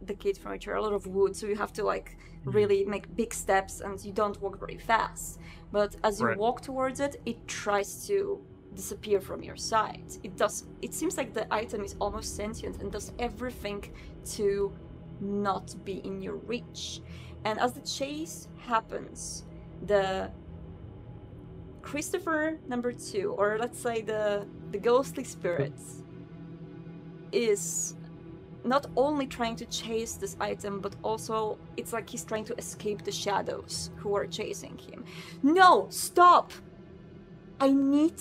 decayed furniture, a lot of wood, so you have to really make big steps, and you don't walk very fast. But as you walk towards it, it tries to disappear from your sight. It seems like the item is almost sentient and does everything to not be in your reach. And as the chase happens, the Christopher number 2, or let's say the ghostly spirit, is not only trying to chase this item, but also it's like he's trying to escape the shadows who are chasing him. No, stop! I need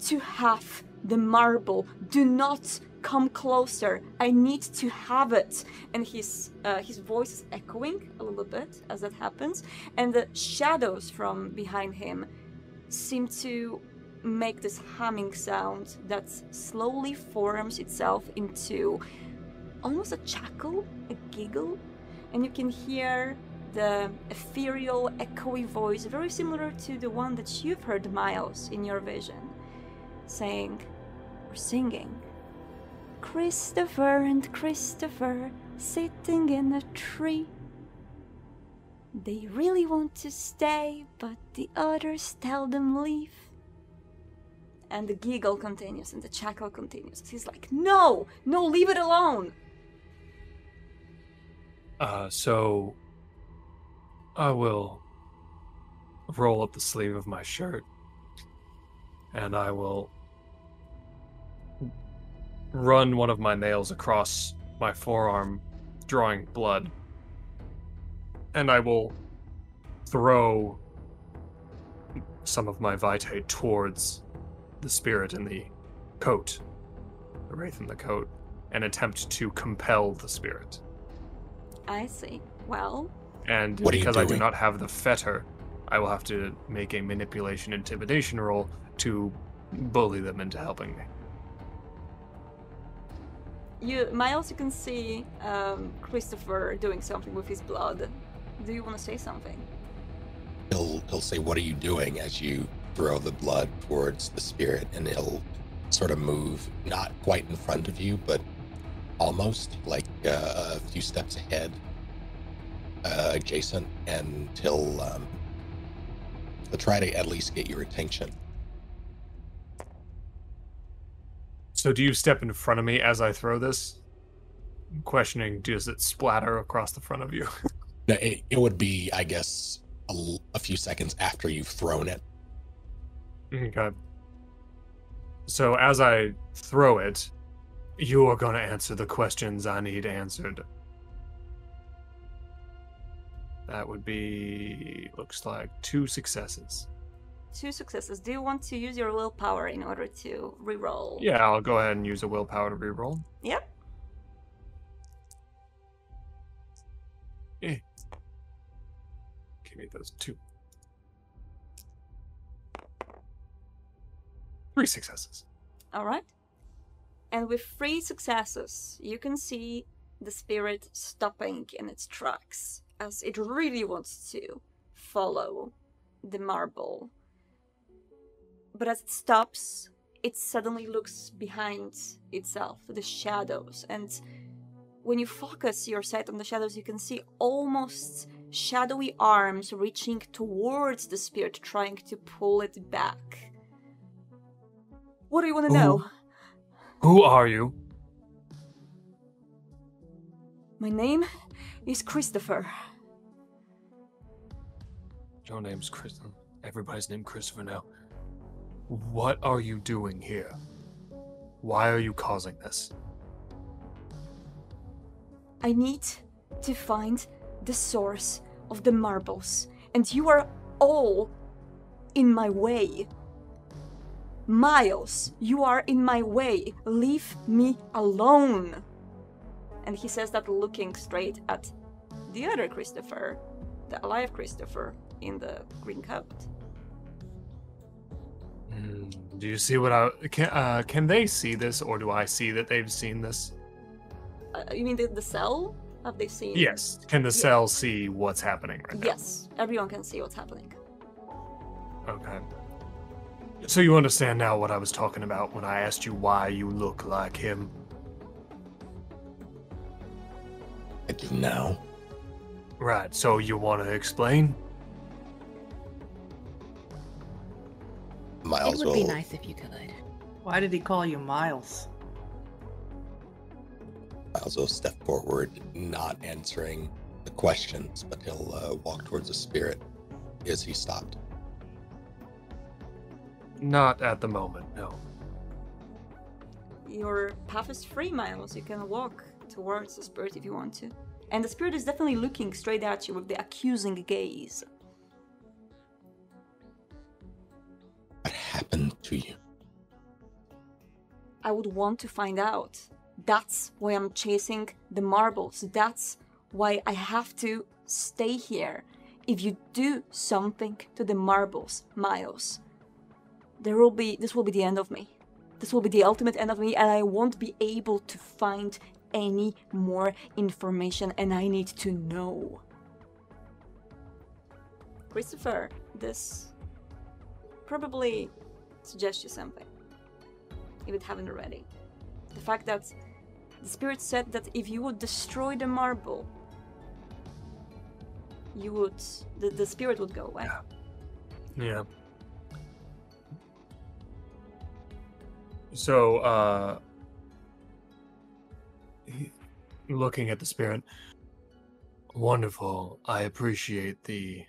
to have the marble. Do not come closer. I need to have it. And his voice is echoing a little bit as that happens, and the shadows from behind him seem to make this humming sound that slowly forms itself into almost a chuckle, a giggle, and you can hear the ethereal, echoey voice, very similar to the one that you've heard, Miles, in your vision, saying, or singing, "Christopher and Christopher sitting in a tree. They really want to stay, but the others tell them leave. And the giggle continues and the chuckle continues. He's like, no, leave it alone. So I will roll up the sleeve of my shirt and I will run one of my nails across my forearm, drawing blood. And I will throw some of my Vitae towards the spirit in the coat, the wraith in the coat, and attempt to compel the spirit. I see. Well... And What are you because I do doing? not have the fetter, I will have to make a manipulation intimidation roll to bully them into helping me. Miles, you can see Christopher doing something with his blood. Do you want to say something? He'll say, "What are you doing?" as you throw the blood towards the spirit, and he'll sort of move not quite in front of you, but almost like a few steps ahead, adjacent, and he'll try to at least get your attention. So do you step in front of me as I throw this? I'm questioning, does it splatter across the front of you? No, it would be, I guess, a few seconds after you've thrown it. Okay. So as I throw it, you are going to answer the questions I need answered. That would be, looks like 2 successes. 2 successes. Do you want to use your willpower in order to reroll? Yeah, I'll go ahead and use a willpower to reroll. Yep. Eh. Give me those 2. 3 successes. All right. And with 3 successes, you can see the spirit stopping in its tracks as it really wants to follow the marble. But as it stops, it suddenly looks behind itself, the shadows. And when you focus your sight on the shadows, you can see almost shadowy arms reaching towards the spirit, trying to pull it back. What do you want to know? Who are you? My name is Christopher. Your name's Chris. Everybody's named Christopher now. What are you doing here? Why are you causing this? I need to find the source of the marbles, and you are all in my way. Miles, you are in my way. Leave me alone. And he says that looking straight at the other Christopher, the alive Christopher in the green coat. Do you see what I... Can they see this, or do I see that they've seen this? You mean the cell? Have they seen? Yes. Can the cell see what's happening right now? Yes, everyone can see what's happening. Okay. So you understand now what I was talking about when I asked you why you look like him? I do now. Right, so you want to explain? Miles It would be will nice if you could. Why did he call you Miles? Miles will step forward, not answering the questions, but he'll walk towards the spirit. Is he stopped? Not at the moment, no. Your path is free, Miles. You can walk towards the spirit if you want to. And the spirit is definitely looking straight at you with the accusing gaze. What happened to you? I would want to find out. That's why I'm chasing the marbles. That's why I have to stay here. If you do something to the marbles, Miles, this will be the end of me. This will be the ultimate end of me, and I won't be able to find any more information, and I need to know. Christopher, this probably suggests you something, if it haven't already. The fact that the spirit said that if you would destroy the marble, you would the spirit would go away. Yeah. So, looking at the spirit, wonderful. I appreciate the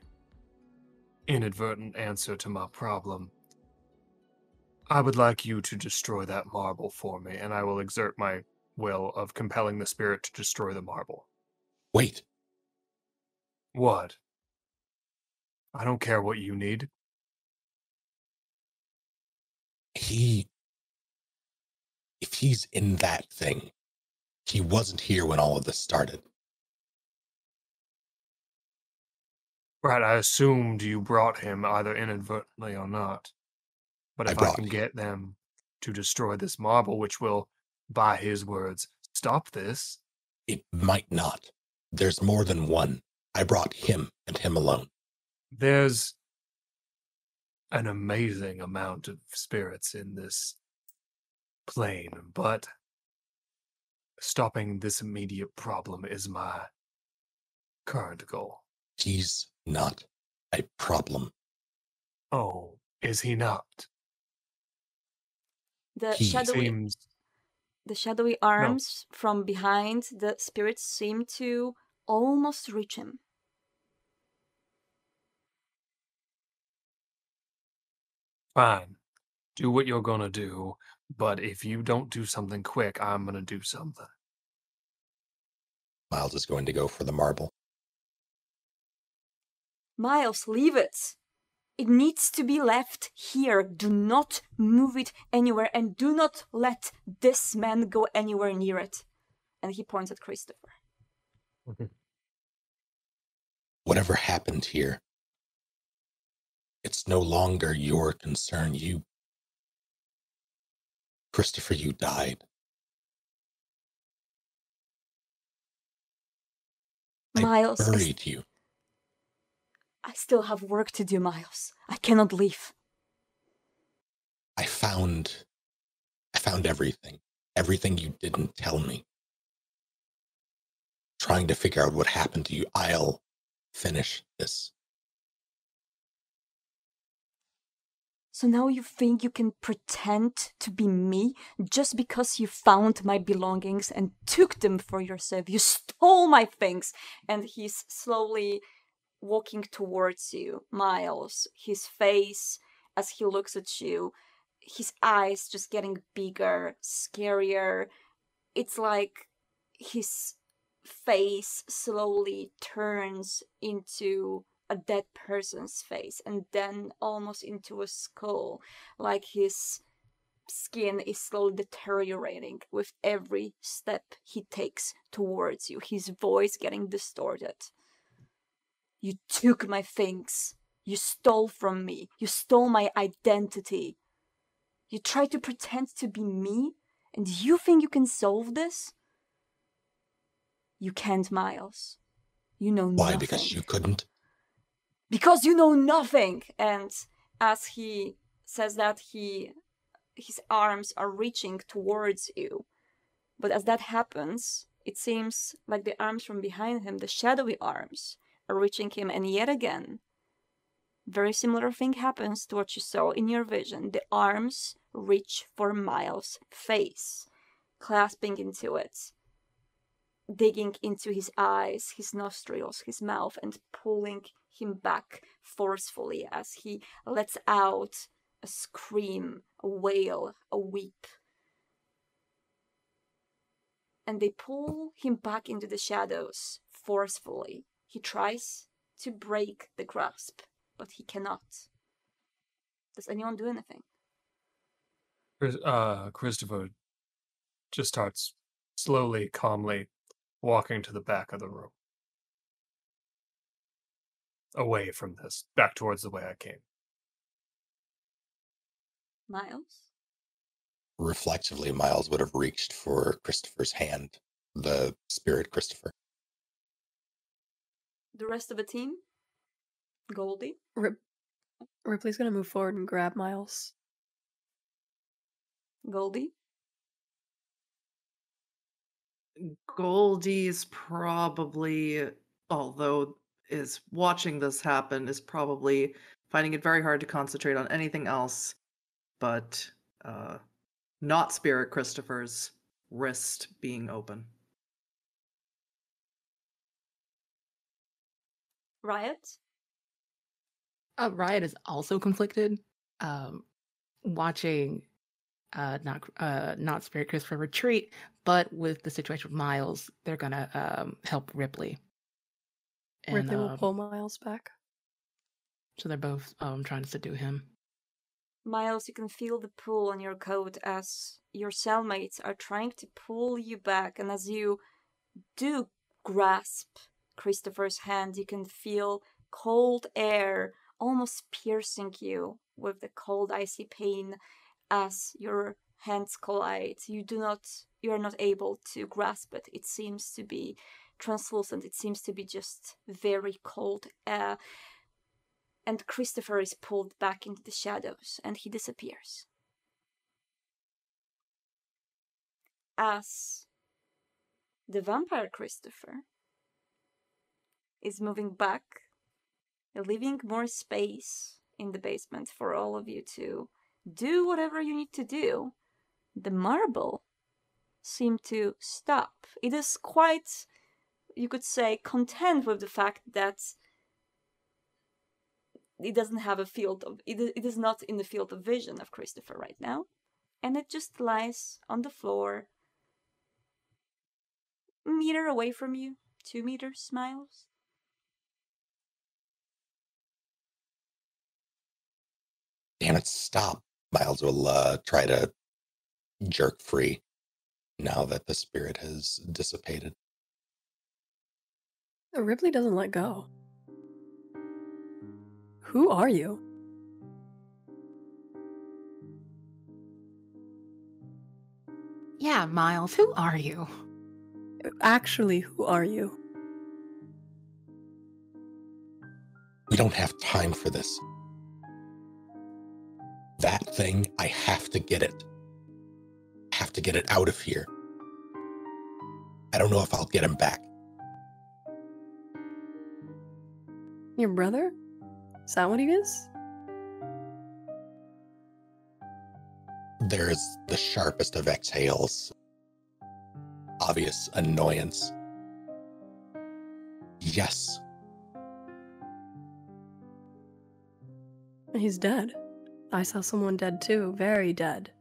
inadvertent answer to my problem. I would like you to destroy that marble for me, and I will exert my will of compelling the spirit to destroy the marble. Wait, What? I don't care what you need. if he's in that thing, he wasn't here when all of this started. Right, I assumed you brought him either inadvertently or not. But I if I brought can him. get them to destroy this marble, which will, by his words, stop this, It might not. There's more than one. I brought him and him alone. there's an amazing amount of spirits in this plane, but stopping this immediate problem is my current goal. He's not a problem. Oh, is he not? The He Seems shadowy arms from behind the spirits seem to almost reach him. fine. Do what you're gonna do, but if you don't do something quick, I'm gonna do something. Miles is going to go for the marble. Miles, leave it. It needs to be left here. Do not move it anywhere, and do not let this man go anywhere near it. And he points at Christopher. Whatever happened here, it's no longer your concern. Christopher, you died. Miles, I buried you. I still have work to do, Miles. I cannot leave. I found everything. Everything you didn't tell me. Trying to figure out what happened to you. I'll finish this. So now you think you can pretend to be me just because you found my belongings and took them for yourself. You stole my things. And he's slowly walking towards you, Miles. His face, as he looks at you, his eyes just getting bigger, scarier. It's like his face slowly turns into a dead person's face and then almost into a skull, like his skin is slowly deteriorating with every step he takes towards you, his voice getting distorted. You took my things. You stole from me. You stole my identity. You tried to pretend to be me, and you think you can solve this? You can't, Miles. You know Why? nothing. Because you couldn't? Because you know nothing. And as he says that, his arms are reaching towards you. But as that happens, it seems like the arms from behind him, the shadowy arms, are reaching him, and yet again, very similar thing happens to what you saw in your vision. The arms reach for Miles' face, clasping into it, digging into his eyes, his nostrils, his mouth, and pulling him back forcefully as he lets out a scream, a wail, a weep. And they pull him back into the shadows forcefully. He tries to break the grasp, but he cannot. Does anyone do anything? Christopher just starts slowly, calmly walking to the back of the room. Away from this, back towards the way I came. Miles? Reflexively, Miles would have reached for Christopher's hand, the spirit Christopher. The rest of the team? Goldie? Ripley's gonna move forward and grab Miles. Goldie? Goldie's probably, although is watching this happen is probably finding it very hard to concentrate on anything else but not Spirit Christopher's wrist being open. Riot? Riot is also conflicted. Watching not Spirit Christopher retreat, but with the situation with Miles, they're gonna help Ripley. And, Ripley will pull Miles back. So they're both trying to subdue him. Miles, you can feel the pull on your coat as your cellmates are trying to pull you back, and as you do grasp Christopher's hand, you can feel cold air almost piercing you with the cold, icy pain as your hands collide. You are not able to grasp it. It seems to be translucent. It seems to be just very cold. And Christopher is pulled back into the shadows, and he disappears. As the vampire Christopher is moving back, leaving more space in the basement for all of you to do whatever you need to do, the marble seemed to stop. It is quite, you could say, content with the fact that it doesn't have a field of, it is not in the field of vision of Christopher right now. And it just lies on the floor, a meter away from you, 2 meters, Miles. Damn it, stop. Miles will try to jerk free now that the spirit has dissipated. Ripley doesn't let go. Who are you? Yeah, Miles, who are you? Actually, who are you? We don't have time for this. That thing, I have to get it. Have to get it out of here. I don't know if I'll get him back. Your brother? Is that what he is? There's the sharpest of exhales. Obvious annoyance. Yes. He's dead. I saw someone dead too, very dead.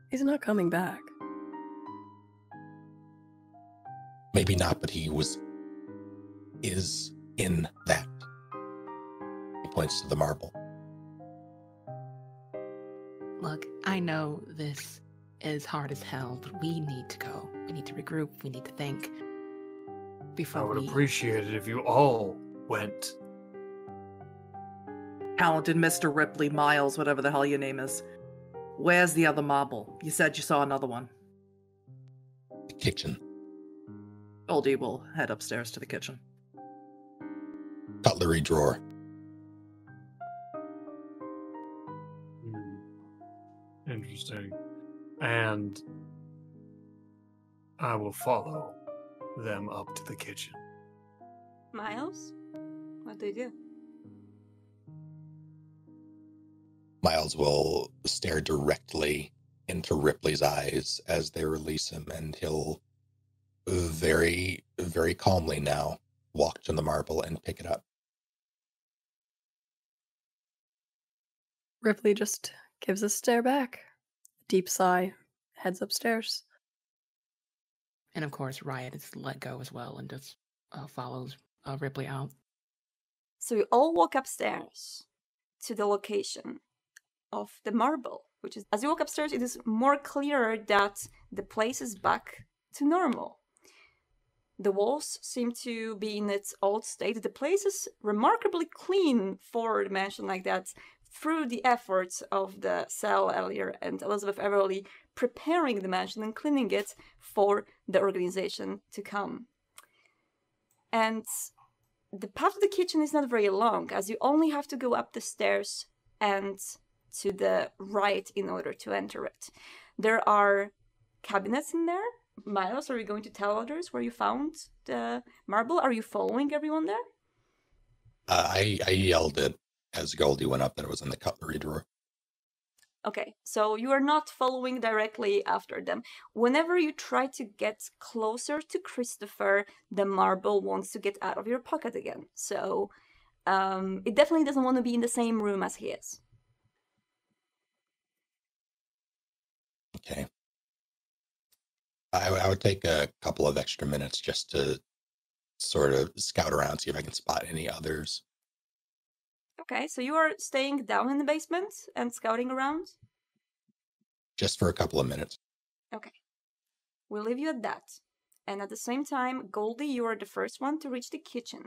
He's not coming back. Maybe not, but he is in that. He points to the marble. Look, I know this is hard as hell, but we need to go. We need to regroup. We need to think before I would we... appreciate it if you all went. Talented Mr. Ripley, Miles, whatever the hell your name is. Where's the other marble? You said you saw another one. The kitchen. Goldie will head upstairs to the kitchen. Cutlery drawer. Interesting. And I will follow them up to the kitchen. Miles? What do you do? Miles will stare directly into Ripley's eyes as they release him, and he'll very, very calmly now walk to the marble and pick it up. Ripley just gives a stare back. Deep sigh, heads upstairs. And of course, Riot is let go as well and just follows Ripley out. So you all walk upstairs to the location of the marble, which is, as you walk upstairs, it is more clearer that the place is back to normal. The walls seem to be in its old state. The place is remarkably clean for a mansion like that, through the efforts of the Cell Ellier and Elizabeth Everly preparing the mansion and cleaning it for the organization to come. And the path to the kitchen is not very long, as you only have to go up the stairs and to the right in order to enter it. There are cabinets in there Miles, are you going to tell others where you found the marble? Are you following everyone there? I yelled it as Goldie went up that it was in the cutlery drawer. Okay, so you are not following directly after them. Whenever you try to get closer to Christopher, the marble wants to get out of your pocket again. So it definitely doesn't want to be in the same room as he is. Okay. I would take a couple of extra minutes just to sort of scout around, see if I can spot any others. Okay, so you are staying down in the basement and scouting around? Just for a couple of minutes. Okay. We'll leave you at that. And at the same time, Goldie, you are the first one to reach the kitchen.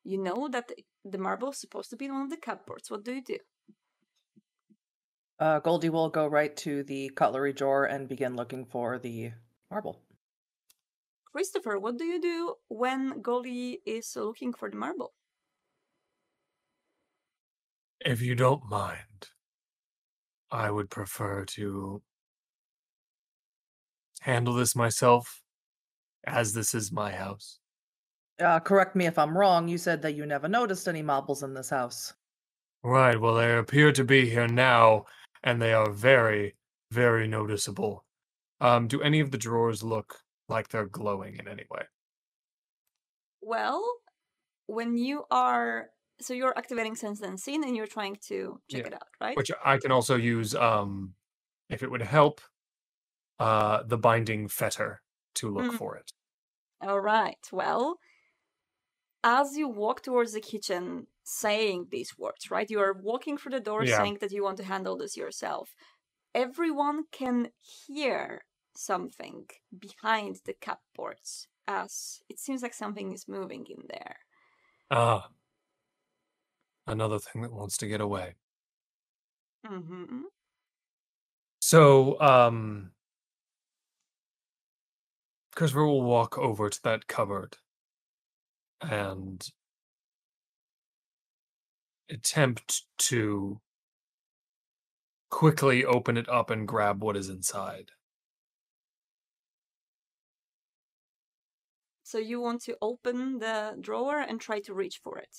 You know that the marble is supposed to be in one of the cupboards. What do you do? Goldie will go right to the cutlery drawer and begin looking for the marble. Christopher, what do you do when Goldie is looking for the marble? If you don't mind, I would prefer to handle this myself, as this is my house. Correct me if I'm wrong, you said that you never noticed any marbles in this house. Right, well, they appear to be here now, and they are very, very noticeable. Do any of the drawers look like they're glowing in any way? Well, when you are... So you're activating Sense and Scene and you're trying to check it out, right? Which I can also use, if it would help, the binding fetter to look for it. All right, well, as you walk towards the kitchen saying these words, right? You are walking through the door saying that you want to handle this yourself. Everyone can hear something behind the cupboards, as it seems like something is moving in there. Ah. Another thing that wants to get away. Mm-hmm. So, Christopher will walk over to that cupboard and attempt to quickly open it up and grab what is inside. So you want to open the drawer and try to reach for it?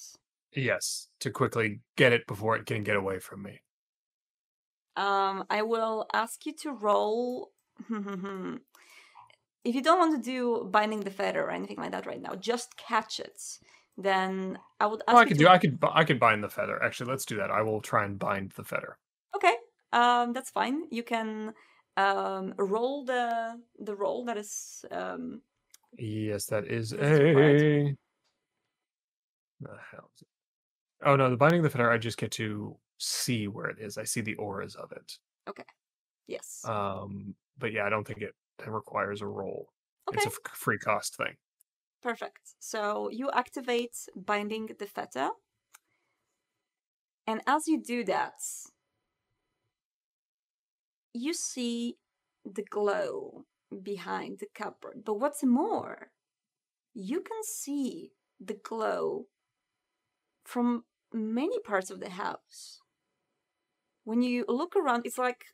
Yes, to quickly get it before it can get away from me. I will ask you to roll... If you don't want to do binding the feather or anything like that right now, just catch it. Then I would ask I could bind the feather. Actually, let's do that. I will try and bind the feather. Okay. That's fine. You can roll the roll that is Yes, that is required. The hell is it? Oh no, the binding the feather, I just get to see where it is. I see the auras of it. Okay. Yes. But yeah, I don't think it requires a roll. Okay. It's a free cost thing. Perfect. So you activate binding the fetter. And as you do that, you see the glow behind the cupboard. But what's more, you can see the glow from many parts of the house. When you look around, it's like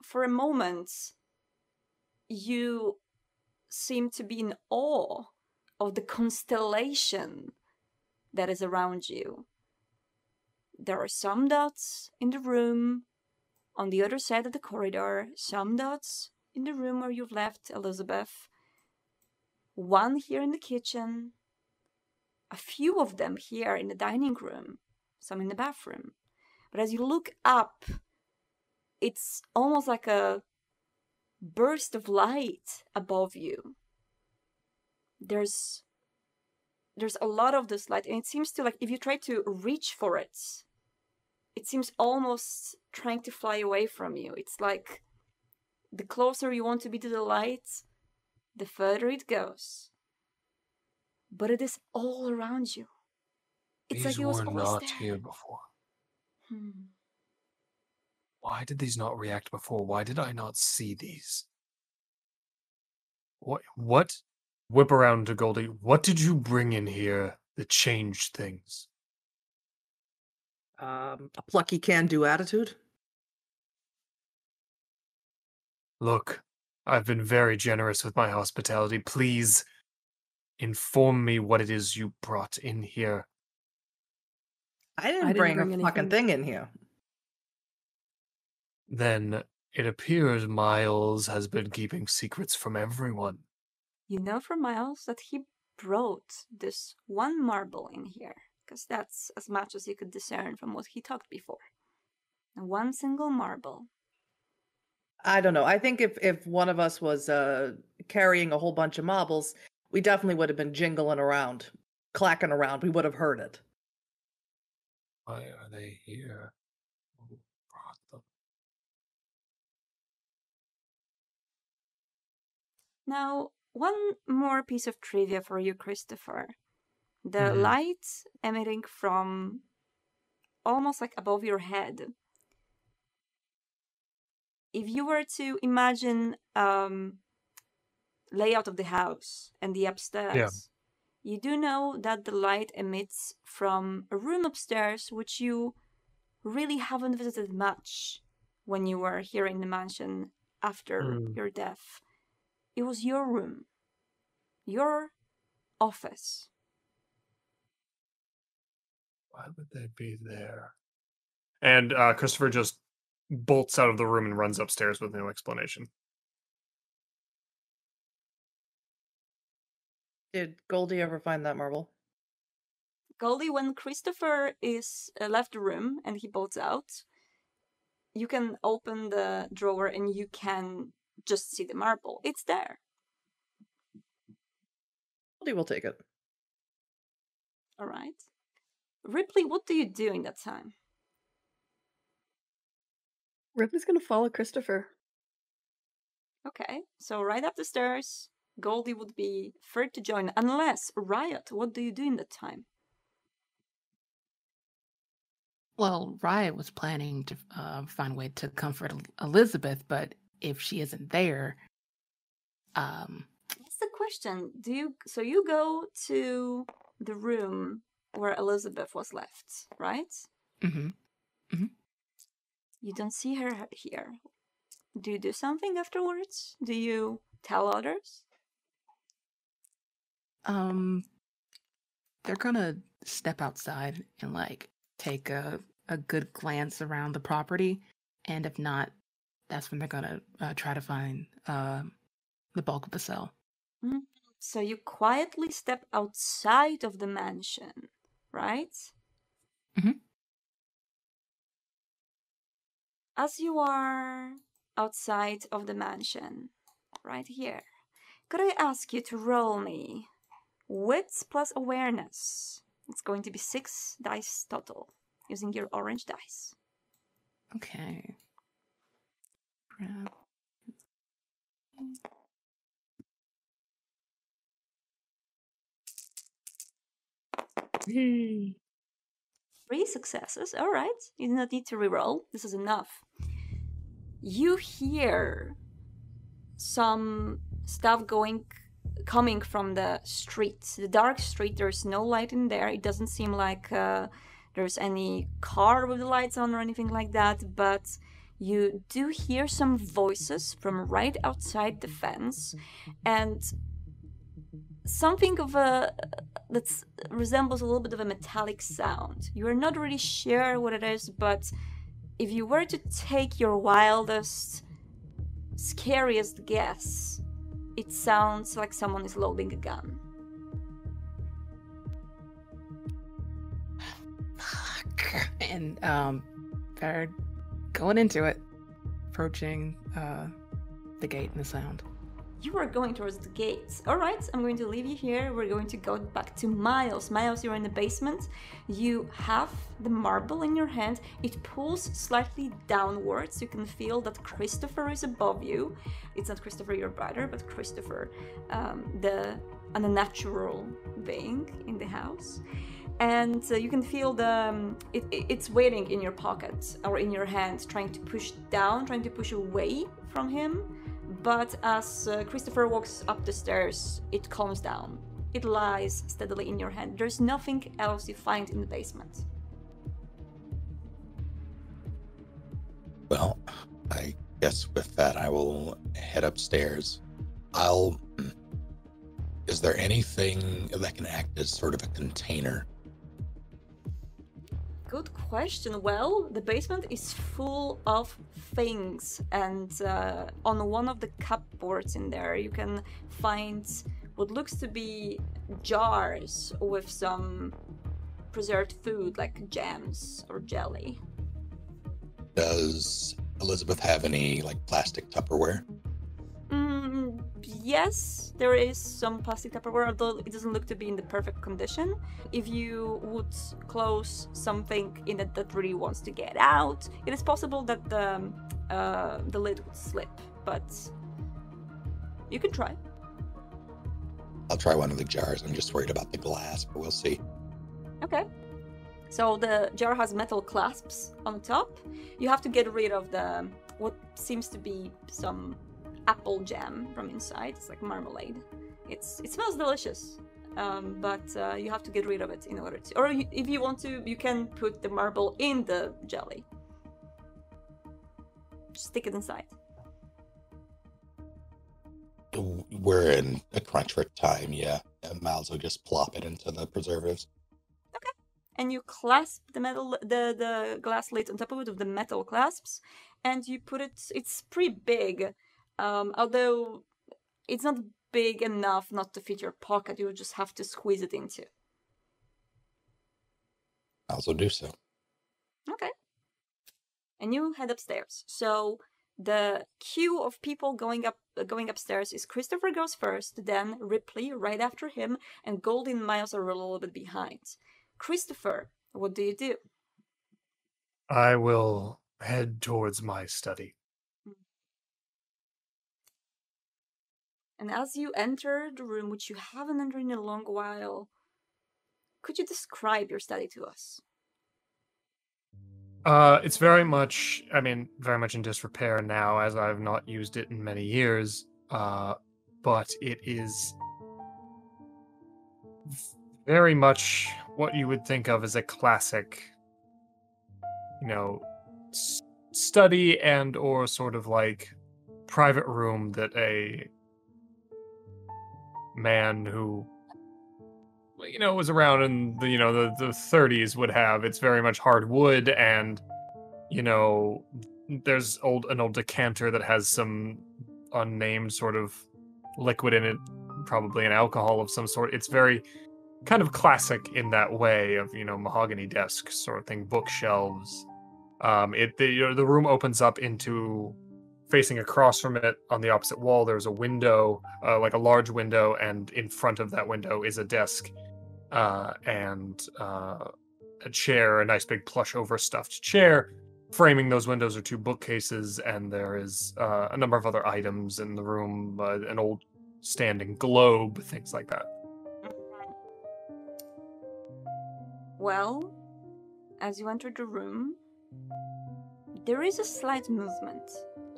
for a moment you seem to be in awe of the constellation that is around you. There are some dots in the room on the other side of the corridor, some dots in the room where you've left Elizabeth, one here in the kitchen, a few of them here in the dining room, some in the bathroom. But as you look up, it's almost like a burst of light above you. There's a lot of this light, and it seems to, like, if you try to reach for it, it seems almost trying to fly away from you. It's like the closer you want to be to the light, the further it goes. But it is all around you. It's These like it was were always not there. here before. Why did these not react before? Why did I not see these? What? Whip around to Goldie. What did you bring in here that changed things? A plucky can-do attitude. Look, I've been very generous with my hospitality. Please inform me what it is you brought in here. I didn't didn't bring bring a anything. fucking thing in here. Then it appears Miles has been keeping secrets from everyone. You know from Miles that he brought this one marble in here, because that's as much as you could discern from what he talked before. One single marble. I don't know. I think if one of us was carrying a whole bunch of marbles, we definitely would have been jingling around, clacking around. We would have heard it. Why are they here? Who brought them? Now, one more piece of trivia for you, Christopher. The light emitting from almost like above your head. If you were to imagine layout of the house and the upstairs, you do know that the light emits from a room upstairs which you really haven't visited much when you were here in the mansion after your death. It was your room, your office. Why would they be there? And Christopher just bolts out of the room and runs upstairs with no explanation. Did Goldie ever find that marble? Goldie, when Christopher is left the room and he bolts out, you can open the drawer and you can just see the marble. It's there. Goldie will take it. All right. Ripley, what do you do in that time? Ripley's gonna follow Christopher. Okay, so right up the stairs, Goldie would be third to join, unless Riot, what do you do in that time? Well, Riot was planning to find a way to comfort Elizabeth, but if she isn't there, That's the question. So you go to the room where Elizabeth was left, right? Mm-hmm. Mm-hmm. You don't see her here. Do you do something afterwards? Do you tell others? They're gonna step outside and like take a good glance around the property, and if not, that's when they're gonna try to find the bulk of the cell. Mm-hmm. So you quietly step outside of the mansion, right? Mm-hmm. As you are outside of the mansion, right here, could I ask you to roll me wits plus awareness? It's going to be 6 dice total, using your orange dice. Okay. Crap. 3 successes. All right. You do not need to reroll. This is enough. You hear some stuff coming from the street, the dark street. There's no light in there. It doesn't seem like there's any car with the lights on or anything like that, but you do hear some voices from right outside the fence, and something of that resembles a little bit of a metallic sound. You are not really sure what it is, but if you were to take your wildest, scariest guess, it sounds like someone is loading a gun. Fuck. And they're going into it, approaching the gate and the sound. You are going towards the gates. All right, I'm going to leave you here. We're going to go back to Miles. Miles, you're in the basement. You have the marble in your hand. It pulls slightly downwards. You can feel that Christopher is above you. It's not Christopher, your brother, but Christopher, the unnatural being in the house. And you can feel it's waiting in your pocket or in your hand, trying to push down, trying to push away from him. But as Christopher walks up the stairs, it calms down. It lies steadily in your hand. There's nothing else you find in the basement. Well, I Yes, with that, I will head upstairs. Is there anything that can act as sort of a container? Good question. Well, the basement is full of things, and on one of the cupboards in there, you can find what looks to be jars with some preserved food, like jams or jelly. Does Elizabeth have any, like, plastic Tupperware? Yes, there is some plastic Tupperware, although it doesn't look to be in the perfect condition. If you would close something in it that really wants to get out, it is possible that the lid would slip, but you can try. I'll try one of the jars. I'm just worried about the glass, but we'll see. Okay. So the jar has metal clasps on top. You have to get rid of the what seems to be some apple jam from inside. It's like marmalade. It smells delicious, but you have to get rid of it in order to. Or if you want to, you can put the marble in the jelly. Just stick it inside. We're in a crunch for time, yeah. Miles will just plop it into the preservatives. Okay. And you clasp the glass lid on top of it with the metal clasps, and you put it. It's pretty big, although it's not big enough not to fit your pocket. You just have to squeeze it into. Miles will do so. Okay. And you head upstairs. So the queue of people going upstairs is Christopher goes first, then Ripley right after him, and Goldie and Miles are a little bit behind. Christopher, what do you do? I will head towards my study. And as you enter the room, which you haven't entered in a long while, could you describe your study to us? It's very much in disrepair now, as I've not used it in many years. But it is very much what you would think of as a classic, study and or sort of like private room that a man who was around in the 30s would have. It's very much hardwood, and there's an old decanter that has some unnamed sort of liquid in it, probably an alcohol of some sort. It's very kind of classic in that way of mahogany desks sort of thing, bookshelves. The room opens up into, facing across from it on the opposite wall, there's a window, like a large window, and in front of that window is a desk and a chair, a nice big plush overstuffed chair. Framing those windows are two bookcases, and there is a number of other items in the room, an old standing globe, things like that. Well, as you enter the room, there is a slight movement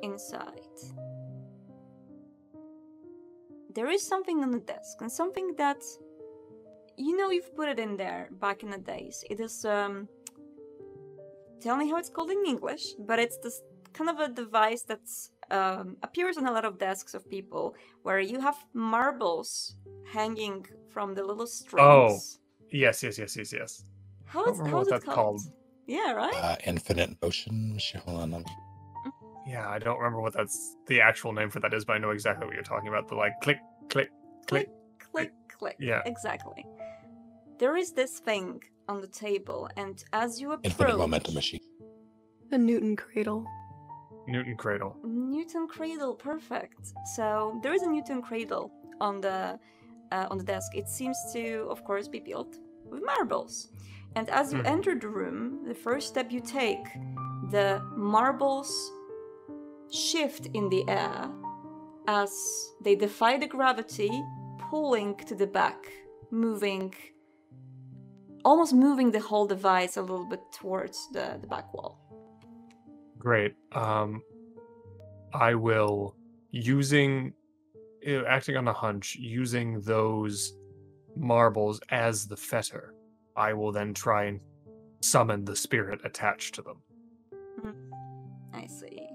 inside. There is something on the desk, and something that you've put it in there back in the days. It is tell me how it's called in English, but it's this kind of a device that appears on a lot of desks of people, where you have marbles hanging from the little strings. Oh, yes. How's it called? Yeah, right? Infinite motion. Hold on. Yeah, I don't remember what that's the actual name for that is, but I know exactly what you're talking about. The click, click, click. Click, click. Yeah. Exactly. There is this thing on the table, and as you approach... Infinite momentum machine. A Newton cradle. Newton cradle. Newton cradle, perfect. So there is a Newton cradle on the desk. It seems to, of course, be built with marbles. And as you enter the room, the first step you take, the marbles shift in the air as they defy the gravity, pulling to the back, almost moving the whole device a little bit towards the back wall. Great. I will, acting on a hunch, using those marbles as the fetter, I will then try and summon the spirit attached to them. I see.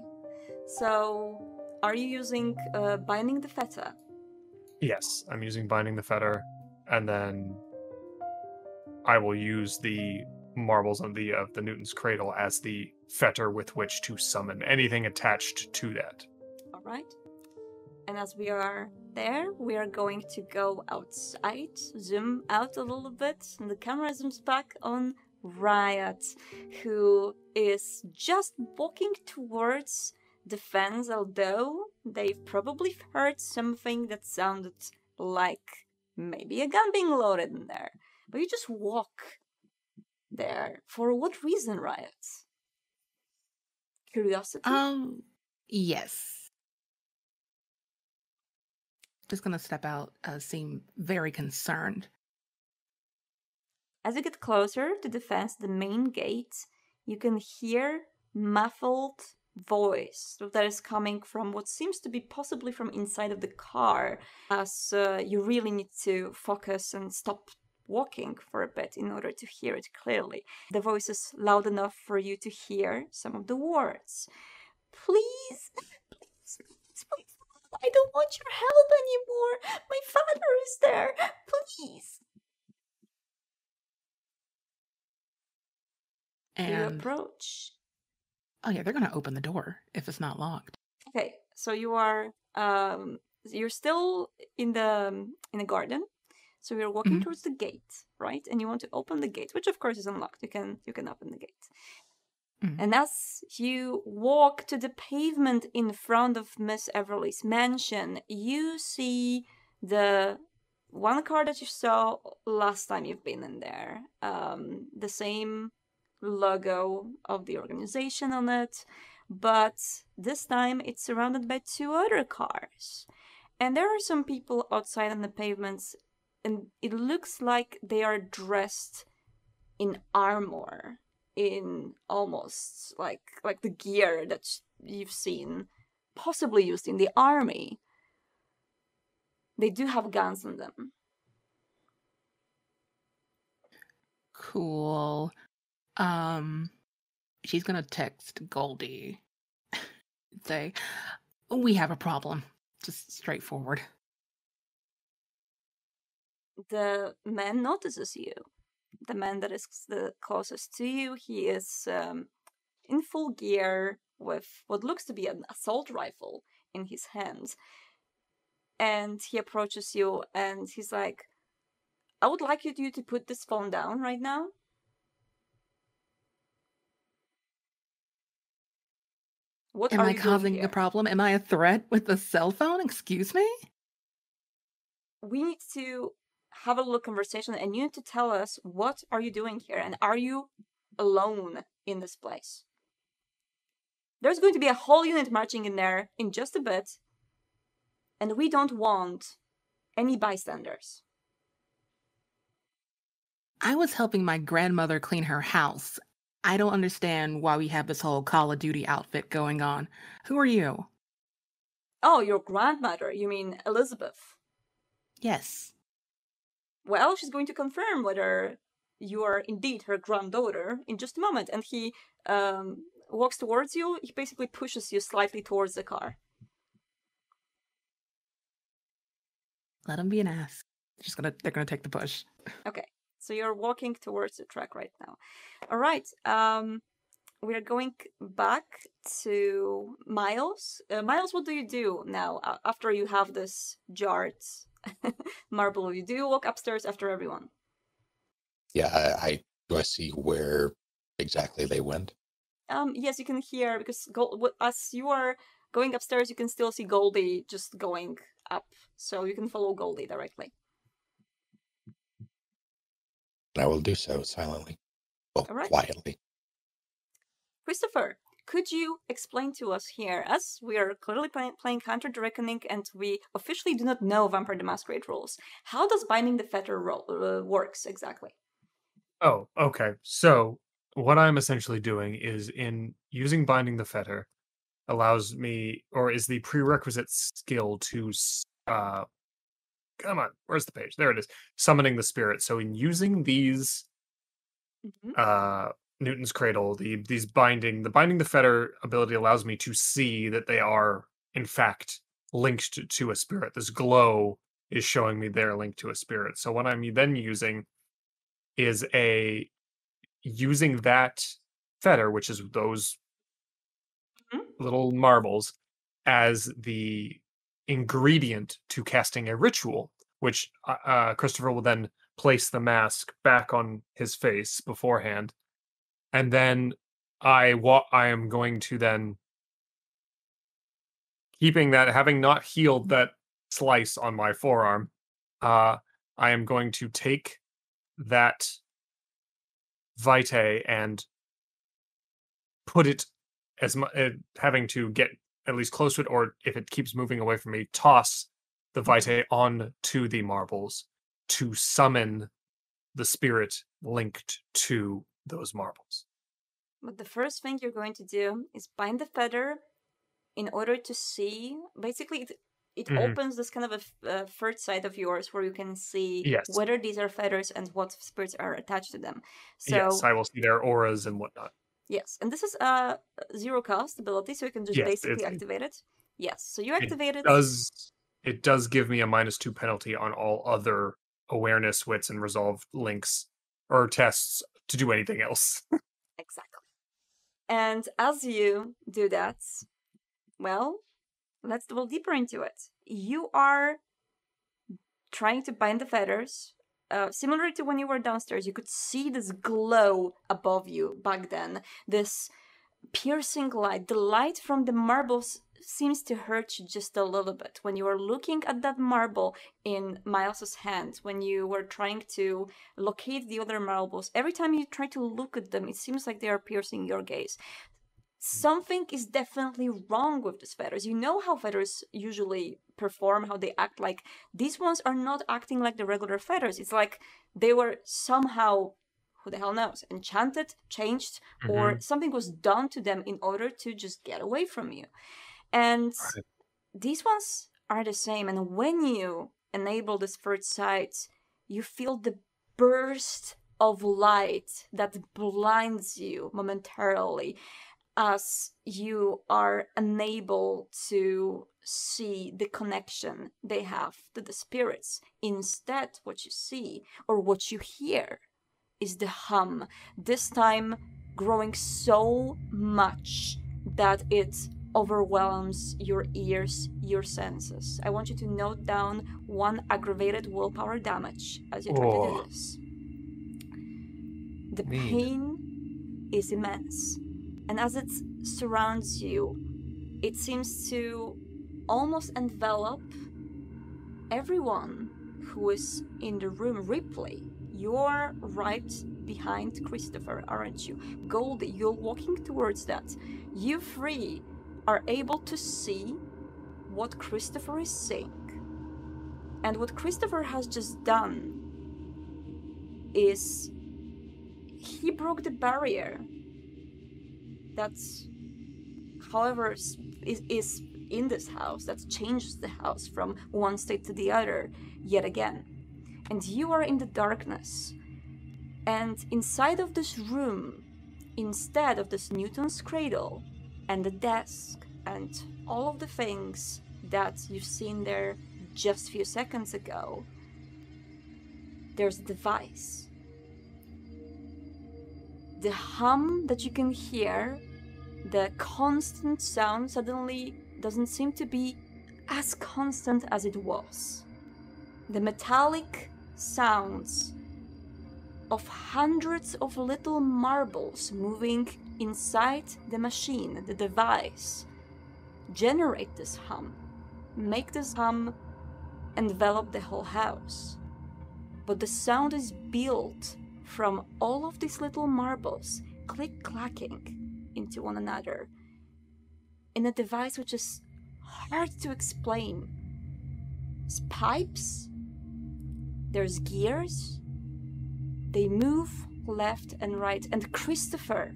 So, are you using Binding the Fetter? Yes, I'm using Binding the Fetter, and then I will use the marbles of the Newton's Cradle as the fetter with which to summon anything attached to that. All right. And as we are there, we are going to go outside, zoom out a little bit, and the camera zooms back on Riot, who is just walking towards the fence, although they've probably heard something that sounded like maybe a gun being loaded in there. But you just walk there. For what reason, Riot? Curiosity? Yes. Just gonna step out, seem very concerned. As you get closer to the fence, the main gate, you can hear muffled voice that is coming from what seems to be possibly from inside of the car, as you really need to focus and stop walking for a bit in order to hear it clearly. The voice is loud enough for you to hear some of the words. Please, please, please, I don't want your help anymore. My father is there. Please. Do you And approach? oh yeah, they're gonna open the door if it's not locked. Okay, so you are you're still in the garden. So you're walking Mhm. towards the gate, right? And you want to open the gate, which of course is unlocked. You can open the gate. Mhm. And as you walk to the pavement in front of Miss Everly's mansion, you see the one car that you saw last time you've been in there. The same logo of the organization on it, but this time it's surrounded by two other cars. And there are some people outside on the pavements, and it looks like they are dressed in armor, in almost like the gear that you've seen possibly used in the army. They do have guns on them. Cool. She's gonna text Goldie. Say, we have a problem. Just straightforward. The man notices you. The man that is the closest to you, he is in full gear with what looks to be an assault rifle in his hands. And he approaches you and he's like, I would like you to put this phone down right now. What Am are I you doing causing here? a problem? Am I a threat with a cell phone? Excuse me? We need to have a little conversation and you need to tell us what are you doing here and are you alone in this place? There's going to be a whole unit marching in there in just a bit, and we don't want any bystanders. I was helping my grandmother clean her house. I don't understand why we have this whole Call of Duty outfit going on. Who are you? Oh, your grandmother, you mean Elizabeth? Yes. Well, she's going to confirm whether you are indeed her granddaughter in just a moment. And he walks towards you. He basically pushes you slightly towards the car. Let him be an ass. They're gonna take the push. Okay, so you're walking towards the track right now. All right. We are going back to Miles. Miles, what do you do now after you have this jarred marble? You do walk upstairs after everyone. Yeah, do I see where exactly they went? Yes, you can hear, because as you are going upstairs, you can still see Goldie just going up, so you can follow Goldie directly. And I will do so silently. Well, All right. quietly. Christopher, could you explain to us here, as we are clearly playing Counter the Reckoning and we officially do not know Vampire the Masquerade rules, how does Binding the Fetter works exactly? Oh, okay. So what I'm essentially doing is in using Binding the Fetter allows me, or is the prerequisite skill to come on, where's the page? There it is. Summoning the spirit. So in using these Newton's cradle, the binding the fetter ability allows me to see that they are in fact linked to a spirit. This glow is showing me they're linked to a spirit. So what I'm then using is using that fetter, which is those little marbles, as the ingredient to casting a ritual, which Christopher will then place the mask back on his face beforehand, and then I am going to then, keeping that, having not healed that slice on my forearm, I am going to take that vitae and put it having to get at least close to it, or if it keeps moving away from me, toss the vitae onto the marbles to summon the spirit linked to those marbles. But the first thing you're going to do is bind the feather in order to see. Basically, it opens this kind of a third side of yours where you can see whether these are feathers and what spirits are attached to them. So, yes, I will see their auras and whatnot. Yes, and this is a zero cost ability, so you can just basically activate it. Yes, so you activate it. It does give me a -2 penalty on all other awareness, wits, and resolve links or tests to do anything else. Exactly. And as you do that, well, let's delve deeper into it. You are trying to bind the feathers. Similar to when you were downstairs, you could see this glow above you back then. This piercing light. The light from the marbles seems to hurt you just a little bit. When you were looking at that marble in Miles's hand, when you were trying to locate the other marbles, every time you try to look at them, it seems like they are piercing your gaze. Something is definitely wrong with these feathers. You know how feathers usually perform, how they act. Like, these ones are not acting like the regular feathers. It's like they were somehow, who the hell knows, enchanted, changed, or something was done to them in order to just get away from you. And these ones are the same. And when you enable this third sight, you feel the burst of light that blinds you momentarily, as you are unable to see the connection they have to the spirits. Instead, what you see, or what you hear, is the hum, this time growing so much that it overwhelms your ears, your senses. I want you to note down 1 aggravated willpower damage as you try to do this. The pain is immense. And as it surrounds you, it seems to almost envelop everyone who is in the room. Ripley, you're right behind Christopher, aren't you? Goldie, you're walking towards that. You 3 are able to see what Christopher is saying. And what Christopher has just done is he broke the barrier that's, however, is in this house, that changes the house from one state to the other yet again. And you are in the darkness. And inside of this room, instead of this Newton's cradle and the desk and all of the things that you've seen there just a few seconds ago, there's a device. The hum that you can hear, the constant sound, suddenly doesn't seem to be as constant as it was. The metallic sounds of hundreds of little marbles moving inside the machine, the device, generate this hum, make this hum envelop the whole house. But the sound is built from all of these little marbles click-clacking into one another in a device which is hard to explain. It's pipes, there's gears, they move left and right, and Christopher,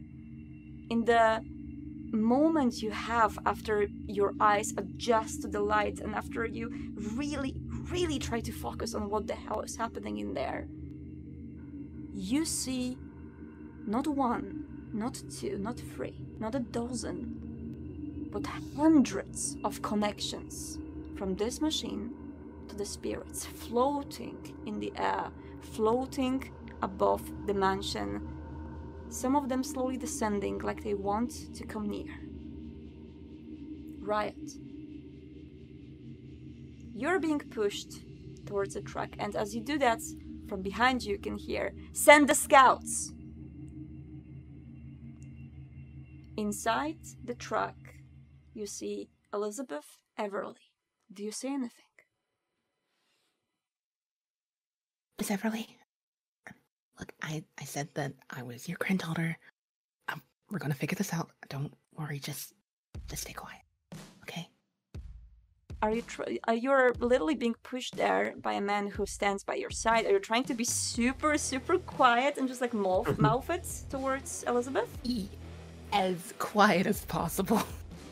in the moment you have after your eyes adjust to the light and after you really try to focus on what the hell is happening in there, you see not 1, not 2, not 3, not a dozen, but hundreds of connections from this machine to the spirits floating in the air, floating above the mansion, some of them slowly descending like they want to come near. Riot. You're being pushed towards a truck, and as you do that, from behind you can hear, "Send the scouts!" Inside the truck, you see Elizabeth Everly. Do you say anything? Miss Everly, look, I said that I was your granddaughter. We're gonna figure this out. Don't worry, just stay quiet, okay? You're literally being pushed there by a man who stands by your side. Are you trying to be super, super quiet and just like mouth it towards Elizabeth? As quiet as possible.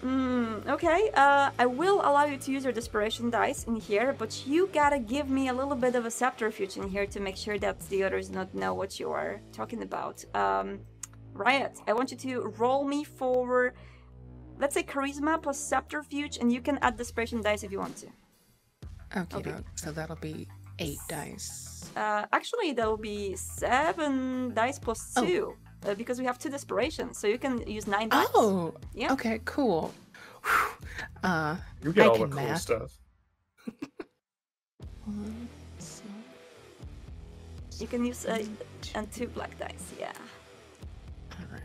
Okay, I will allow you to use your desperation dice in here, but you gotta give me a little bit of a subterfuge in here to make sure that the others don't know what you are talking about. Riot, I want you to roll me for, let's say, charisma plus subterfuge, and you can add desperation dice if you want to. Okay. So that'll be 8 dice. Actually, that'll be 7 dice plus 2. Because we have 2 desperations, so you can use 9 dice. Oh, yeah. Okay, cool. You get I all the can cool math. stuff. You can use and 2 black dice, yeah. All right.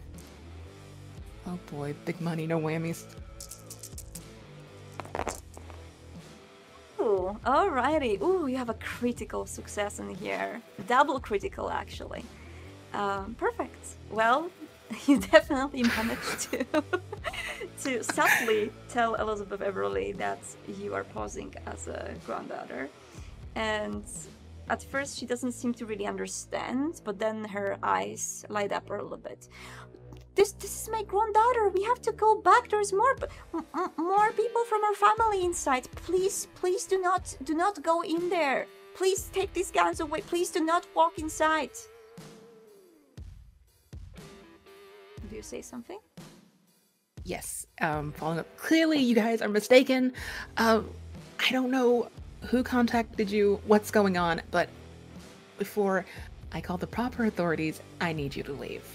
Oh boy, big money, no whammies. Ooh, alrighty. Ooh, you have a critical success in here. Double critical, actually. Perfect. Well, you definitely managed to subtly tell Elizabeth Everly that you are posing as a granddaughter. And at first she doesn't seem to really understand, but then her eyes light up a little bit. This is my granddaughter. We have to go back. There's more people from our family inside. Please do not go in there. Please take these guns away. Please do not walk inside. Do you say something? Yes. Following up. Clearly, you guys are mistaken. I don't know who contacted you, what's going on, but before I call the proper authorities, I need you to leave.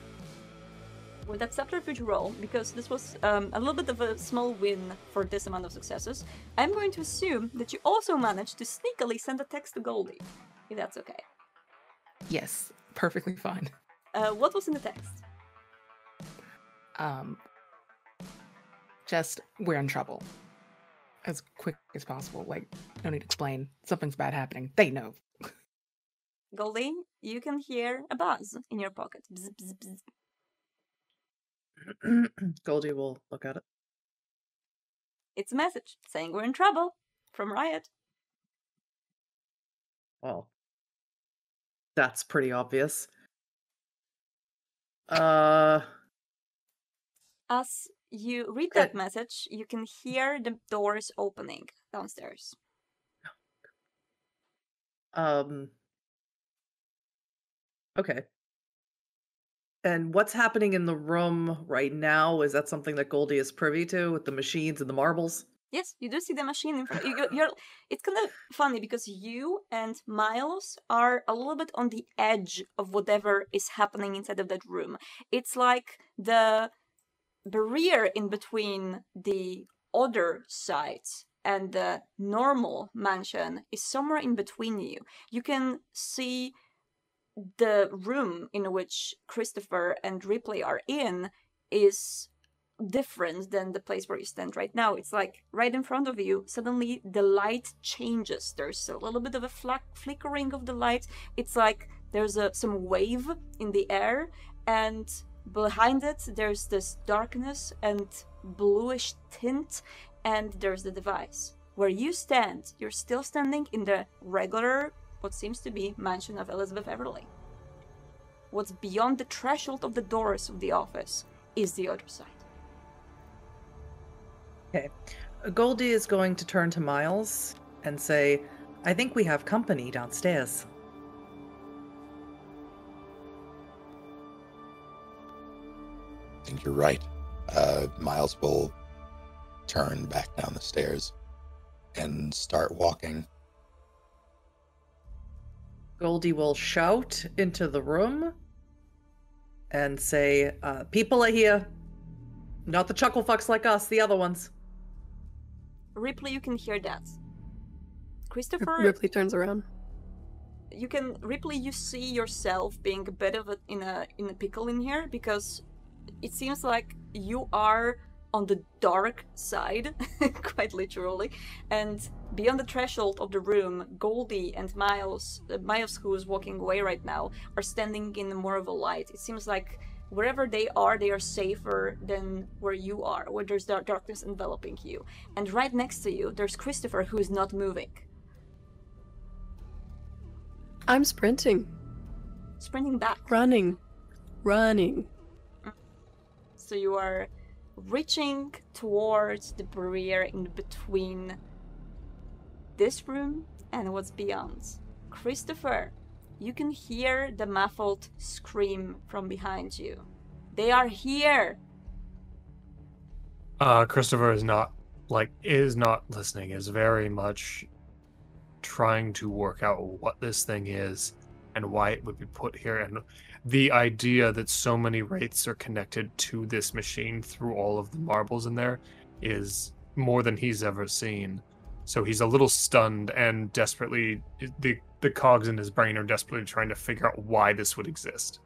With that subterfuge roll, because this was a little bit of a small win for this amount of successes, I'm going to assume that you also managed to sneakily send a text to Goldie, if that's okay. Yes, perfectly fine. What was in the text? Just, we're in trouble. As quick as possible. Like, no need to explain. Something's bad happening. They know. Goldie, you can hear a buzz in your pocket. Bzz, bzz, bzz. Goldie will look at it. It's a message saying we're in trouble from Riot. Well, that's pretty obvious. As you read that message, you can hear the doors opening downstairs. Okay. And what's happening in the room right now? Is that something that Goldie is privy to with the machines and the marbles? Yes, you do see the machine in front. It's kind of funny because you and Miles are a little bit on the edge of whatever is happening inside of that room. It's like the barrier in between the other side and the normal mansion is somewhere in between you. You can see the room in which Christopher and Ripley are in is different than the place where you stand right now. It's like right in front of you, suddenly the light changes. There's a little bit of a flickering of the light. It's like there's some wave in the air, and behind it there's this darkness and bluish tint, and there's the device. Where you stand, you're still standing in the regular, what seems to be, mansion of Elizabeth Everly. What's beyond the threshold of the doors of the office is the other side. Okay. Goldie is going to turn to Miles and say, I think we have company downstairs. think you're right. Miles will turn back down the stairs and start walking. Goldie will shout into the room and say, people are here. Not the chuckle fucks like us, the other ones. Ripley, you can hear that. Christopher, Ripley turns around. Ripley, you see yourself being a bit of in a pickle in here, because it seems like you are on the dark side, quite literally, and beyond the threshold of the room, Goldie and Miles, who is walking away right now, are standing in more of a light. It seems like wherever they are safer than where you are, where there's darkness enveloping you. And right next to you, there's Christopher, who is not moving. I'm sprinting. Sprinting back. Running. So you are reaching towards the barrier in between this room and what's beyond. Christopher, you can hear the muffled scream from behind you. They are here! Christopher is not listening, is very much trying to work out what this thing is and why it would be put here, and the idea that so many wraiths are connected to this machine through all of the marbles in there is more than he's ever seen. So he's a little stunned and desperately, the cogs in his brain are desperately trying to figure out why this would exist.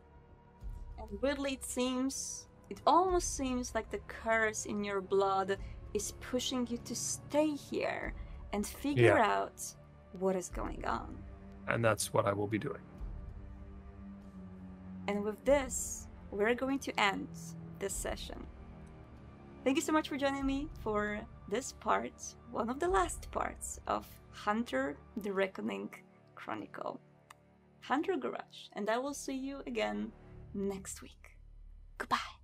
And weirdly, it almost seems like the curse in your blood is pushing you to stay here and figure out what is going on. And that's what I will be doing. And with this, we're going to end this session. Thank you so much for joining me for this part, one of the last parts of Hunter the Reckoning Chronicle. Hunter Garage, and I will see you again next week. Goodbye.